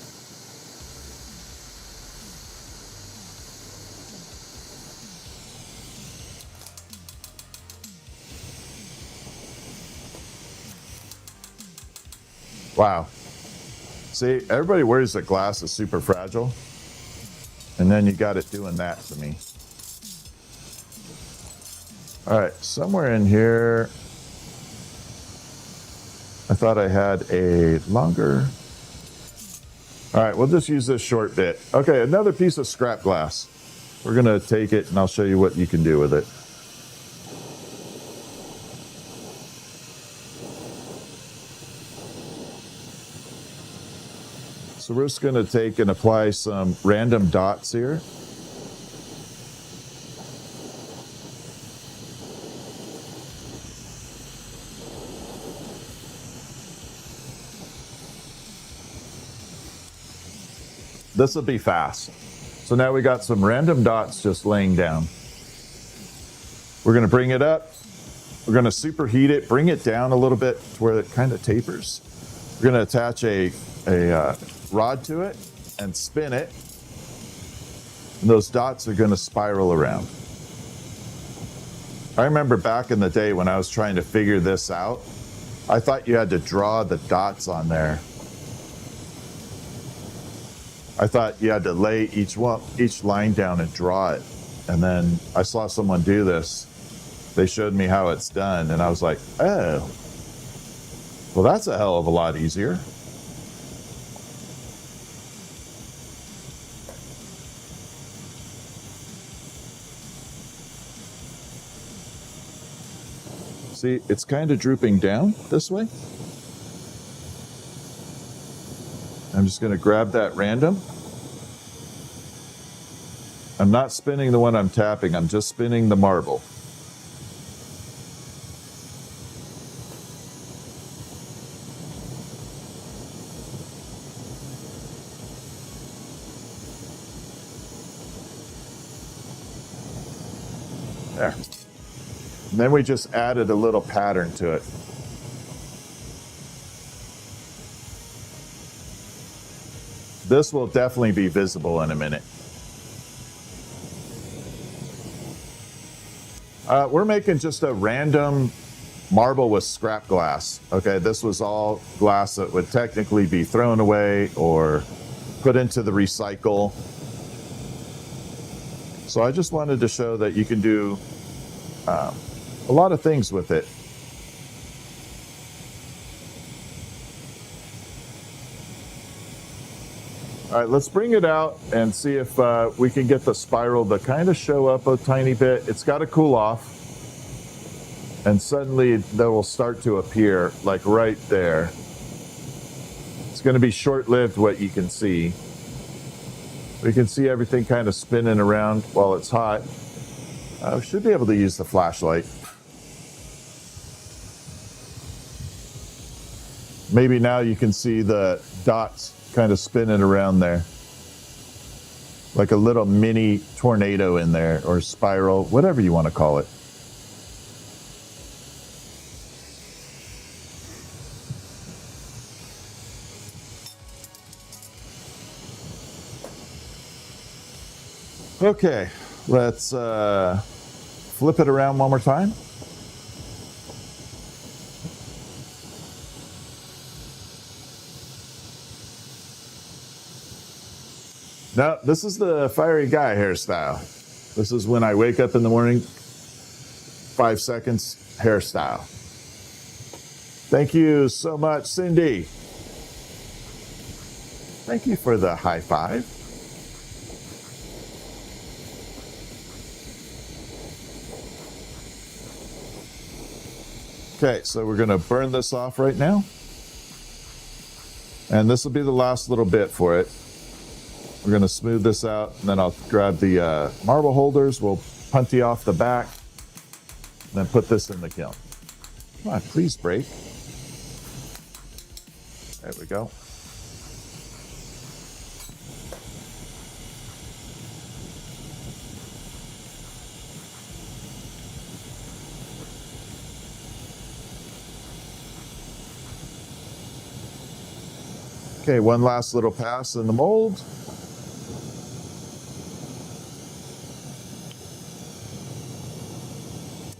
Wow. See, everybody worries that glass is super fragile. And then you got it doing that to me. All right, somewhere in here, I thought I had a longer. All right, we'll just use this short bit. Okay, another piece of scrap glass. We're gonna take it and I'll show you what you can do with it. So we're just gonna take and apply some random dots here. This will be fast. So now we got some random dots just laying down. We're gonna bring it up. We're gonna superheat it, bring it down a little bit to where it kind of tapers. We're gonna attach a rod to it and spin it. And those dots are gonna spiral around. I remember back in the day when I was trying to figure this out, I thought you had to draw the dots on there. I thought you had to lay each line down and draw it. And then I saw someone do this. They showed me how it's done, and I was like, oh, well, that's a hell of a lot easier. See, it's kind of drooping down this way. I'm just going to grab that random. I'm not spinning the one I'm tapping, I'm just spinning the marble. There. And then we just added a little pattern to it. This will definitely be visible in a minute. We're making just a random marble with scrap glass. Okay, this was all glass that would technically be thrown away or put into the recycle. So I just wanted to show that you can do a lot of things with it. All right, let's bring it out and see if we can get the spiral to kind of show up a tiny bit. It's got to cool off. And suddenly that will start to appear like right there. It's going to be short-lived what you can see. We can see everything kind of spinning around while it's hot. We should be able to use the flashlight. Maybe now you can see the dots kind of spinning around there. Like a little mini tornado in there, or spiral, whatever you want to call it. Okay, let's flip it around one more time. Now, this is the fiery guy hairstyle. This is when I wake up in the morning, 5 seconds hairstyle. Thank you so much, Cindy. Thank you for the high five. Okay, so we're going to burn this off right now. And this will be the last little bit for it. We're going to smooth this out, and then I'll grab the marble holders. We'll punty off the back, and then put this in the kiln. Come on, please break. There we go. Okay, one last little pass in the mold.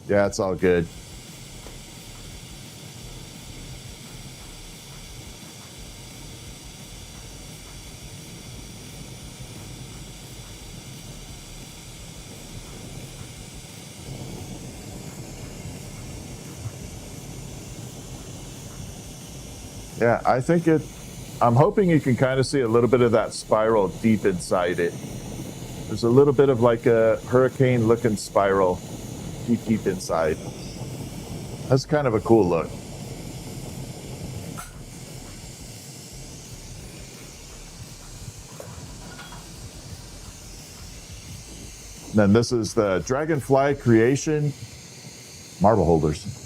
Yeah, it's all good. Yeah, I think I'm hoping you can kind of see a little bit of that spiral deep inside it. There's a little bit of like a hurricane looking spiral deep inside. That's kind of a cool look. Then this is the Dragonfly Creation marble holders.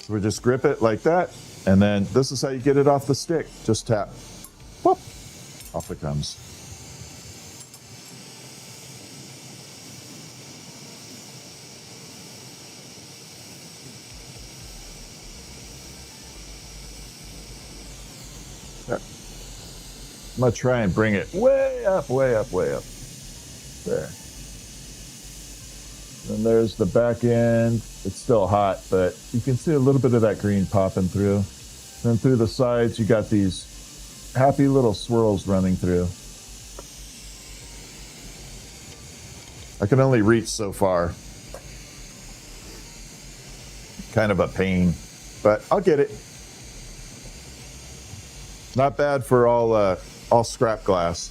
We just grip it like that, and then this is how you get it off the stick. Just tap. Whoop. Off it comes. There. I'm going to try and bring it way up, way up, way up. There. And there's the back end. It's still hot, but you can see a little bit of that green popping through. Then through the sides, you got these happy little swirls running through. I can only reach so far. Kind of a pain, but I'll get it. Not bad for all scrap glass.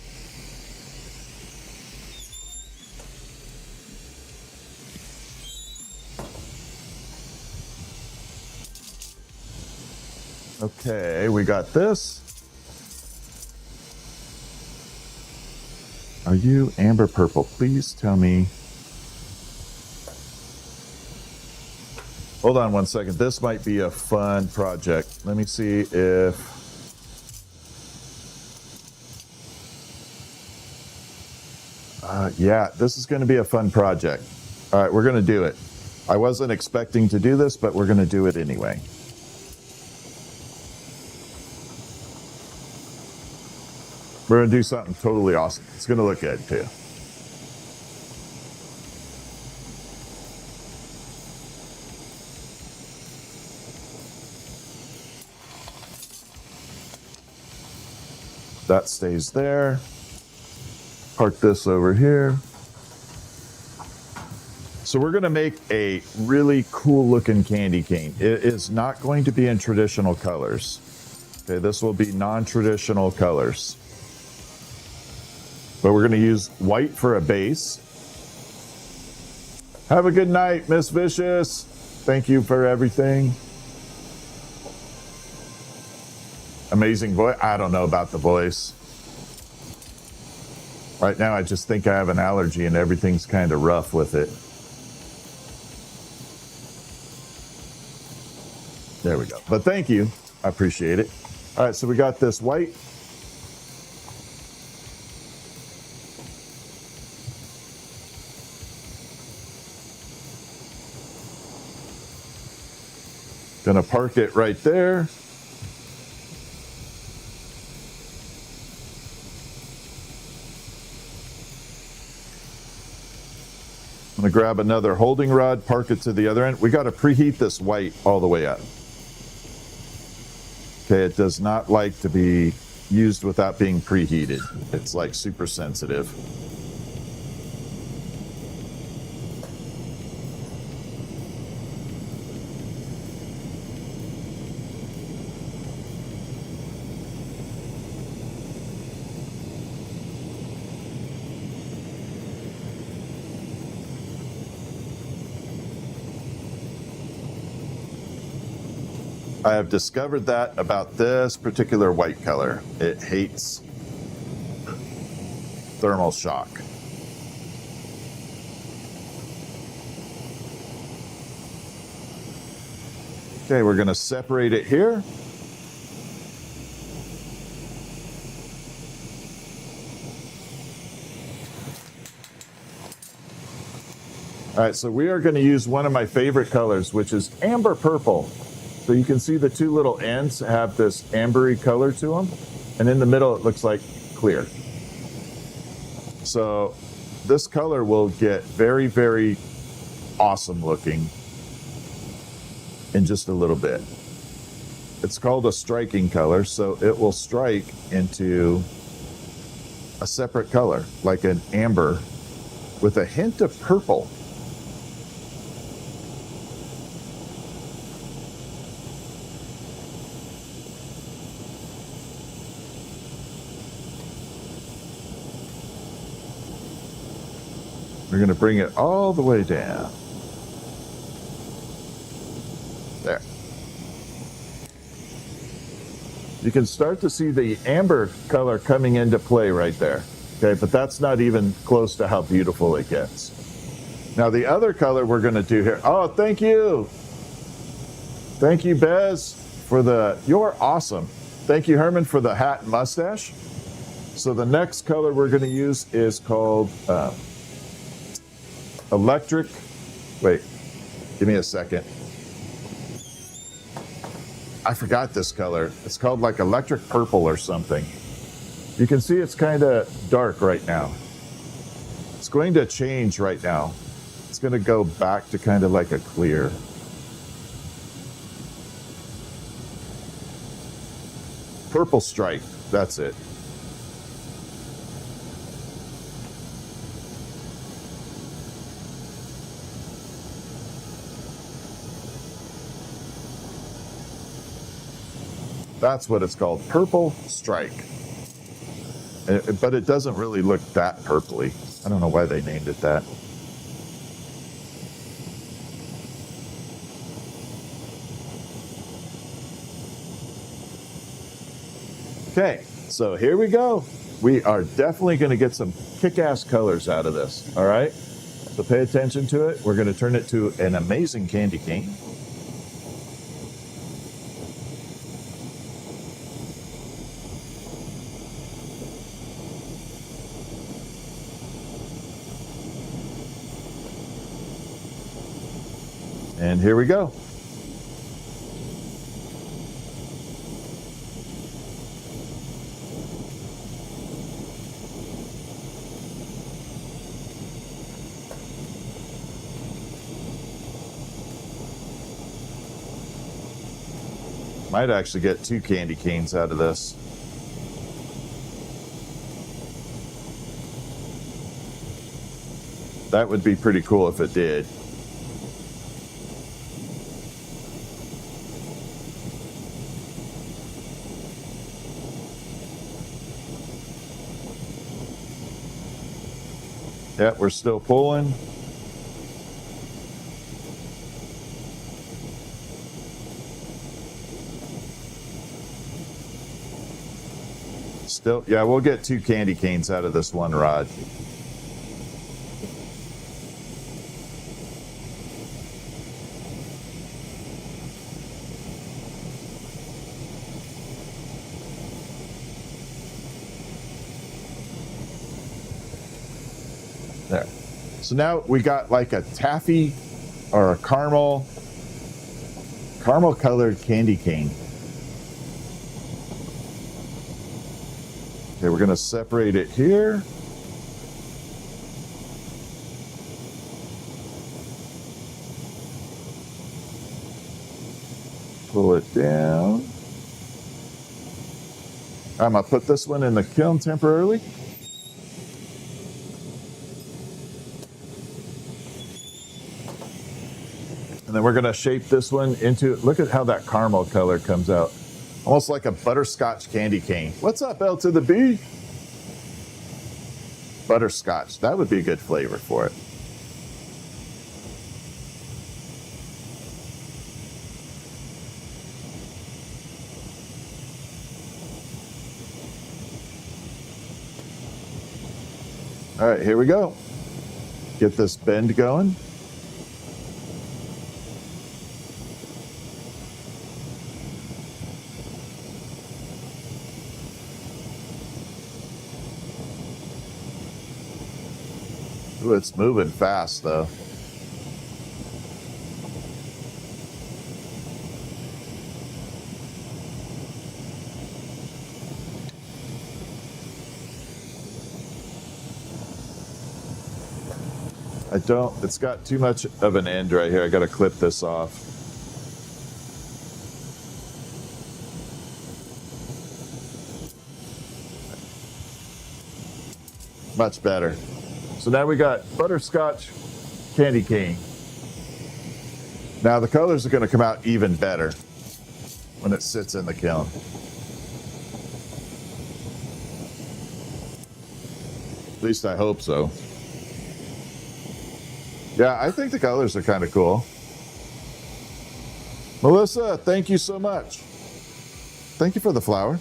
Okay, we got this. Are you amber purple? Please tell me. Hold on one second. This might be a fun project. Let me see if... yeah, this is going to be a fun project. All right, we're going to do it. I wasn't expecting to do this, but we're going to do it anyway. We're going to do something totally awesome. It's going to look good, too. That stays there. Park this over here. So we're going to make a really cool looking candy cane. It is not going to be in traditional colors. Okay, this will be non-traditional colors. But we're going to use white for a base. Have a good night, Miss Vicious. Thank you for everything. Amazing voice. I don't know about the voice. Right now, I just think I have an allergy and everything's kind of rough with it. There we go. But thank you. I appreciate it. All right, so we got this white. Gonna park it right there. I'm gonna grab another holding rod, park it to the other end. We gotta preheat this white all the way up. Okay, it does not like to be used without being preheated. It's like super sensitive. I have discovered that about this particular white color. It hates thermal shock. Okay, we're going to separate it here. All right, so we are going to use one of my favorite colors, which is amber purple. So you can see the two little ends have this ambery color to them. And in the middle, it looks like clear. So this color will get very, very awesome looking in just a little bit. It's called a striking color, so it will strike into a separate color, like an amber with a hint of purple. We're going to bring it all the way down. There. You can start to see the amber color coming into play right there. Okay, but that's not even close to how beautiful it gets. Now the other color we're going to do here. Oh, thank you. Thank you, Bez, for the, you're awesome. Thank you, Herman, for the hat and mustache. So the next color we're going to use is called electric. Wait, give me a second. I forgot this color. It's called like electric purple or something. You can see it's kind of dark right now. It's going to change right now. It's going to go back to kind of like a clear. Purple stripe, that's it. That's what it's called, purple strike. But it doesn't really look that purpley. I don't know why they named it that. Okay, so here we go. We are definitely going to get some kick-ass colors out of this, all right? So pay attention to it. We're going to turn it to an amazing candy cane. And here we go. Might actually get 2 candy canes out of this. That would be pretty cool if it did. Yeah, we're still pulling. Still, yeah, we'll get 2 candy canes out of this one rod. There. So now we got like a taffy or a caramel colored candy cane. Okay, we're going to separate it here. Pull it down. I'm going to put this one in the kiln temporarily. And then we're going to shape this one into, look at how that caramel color comes out. Almost like a butterscotch candy cane. What's up, L to the B? Butterscotch, that would be a good flavor for it. All right, here we go. Get this bend going. Ooh, it's moving fast, though. It's got too much of an end right here. I got to clip this off. Much better. So now we got butterscotch candy cane. Now the colors are going to come out even better when it sits in the kiln. At least I hope so. Yeah, I think the colors are kind of cool. Melissa, thank you so much. Thank you for the flower.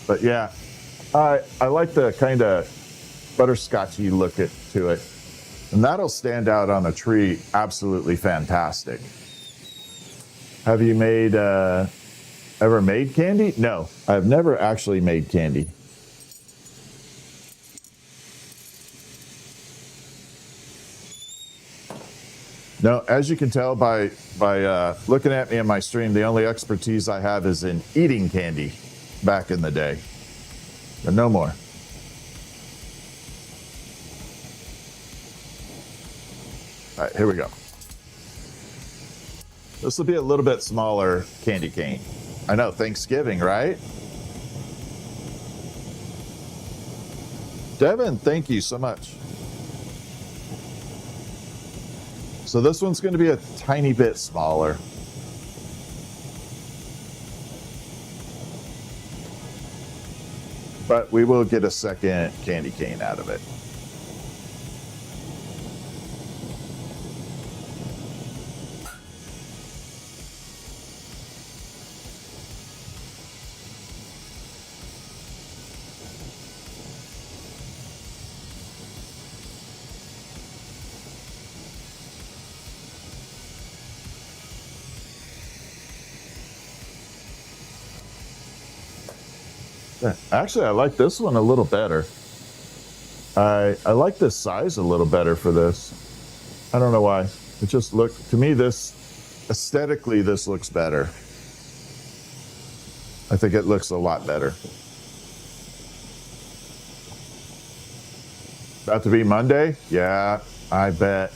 But yeah, I like the kind of butterscotchy look to it. And that'll stand out on a tree absolutely fantastic. Have you made, ever made candy? No, I've never actually made candy. No, as you can tell by looking at me in my stream, the only expertise I have is in eating candy back in the day, but no more. All right, here we go. This will be a little bit smaller candy cane. I know, Thanksgiving, right? Devin, thank you so much. So this one's going to be a tiny bit smaller. But we will get a second candy cane out of it. Actually, I like this one a little better. I like this size a little better for this. I don't know why. It just looked, to me, this, aesthetically, this looks better. I think it looks a lot better. About to be Monday? Yeah, I bet.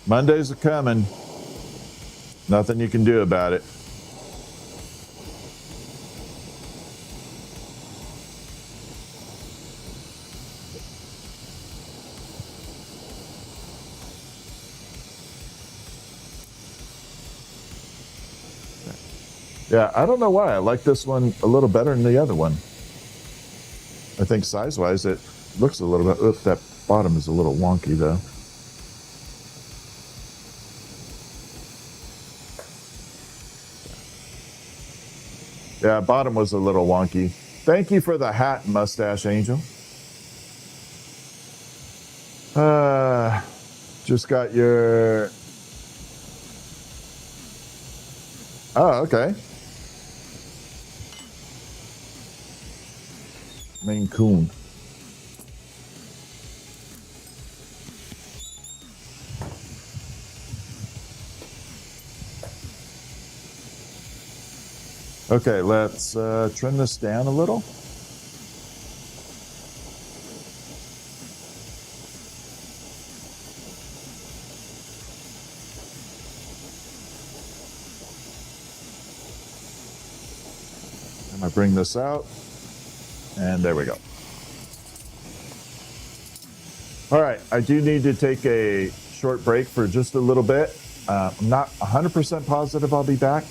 Mondays are coming. Nothing you can do about it. Yeah, I don't know why. I like this one a little better than the other one. I think size-wise it looks a little bit... Oops, that bottom is a little wonky, though. Yeah, bottom was a little wonky. Thank you for the hat, Mustache Angel. Just got your... Oh, okay. Maine Coon. Okay, let's trim this down a little. And I bring this out, and there we go. All right, I do need to take a short break for just a little bit. I'm not 100% positive I'll be back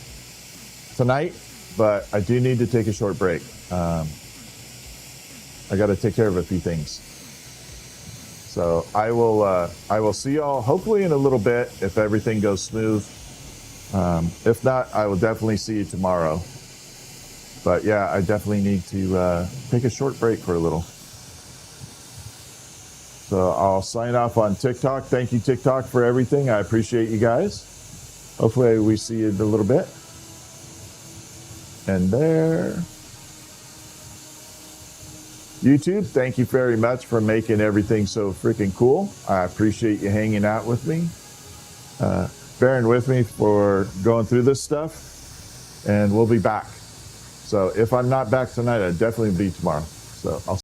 tonight, but I do need to take a short break. I got to take care of a few things. So I will see y'all hopefully in a little bit if everything goes smooth. If not, I will definitely see you tomorrow. But yeah, I definitely need to take a short break for a little. So I'll sign off on TikTok. Thank you, TikTok, for everything. I appreciate you guys. Hopefully we see you in a little bit. And there. YouTube, thank you very much for making everything so freaking cool. I appreciate you hanging out with me. bearing with me for going through this stuff, and we'll be back. So if I'm not back tonight, I'll definitely be tomorrow. So I'll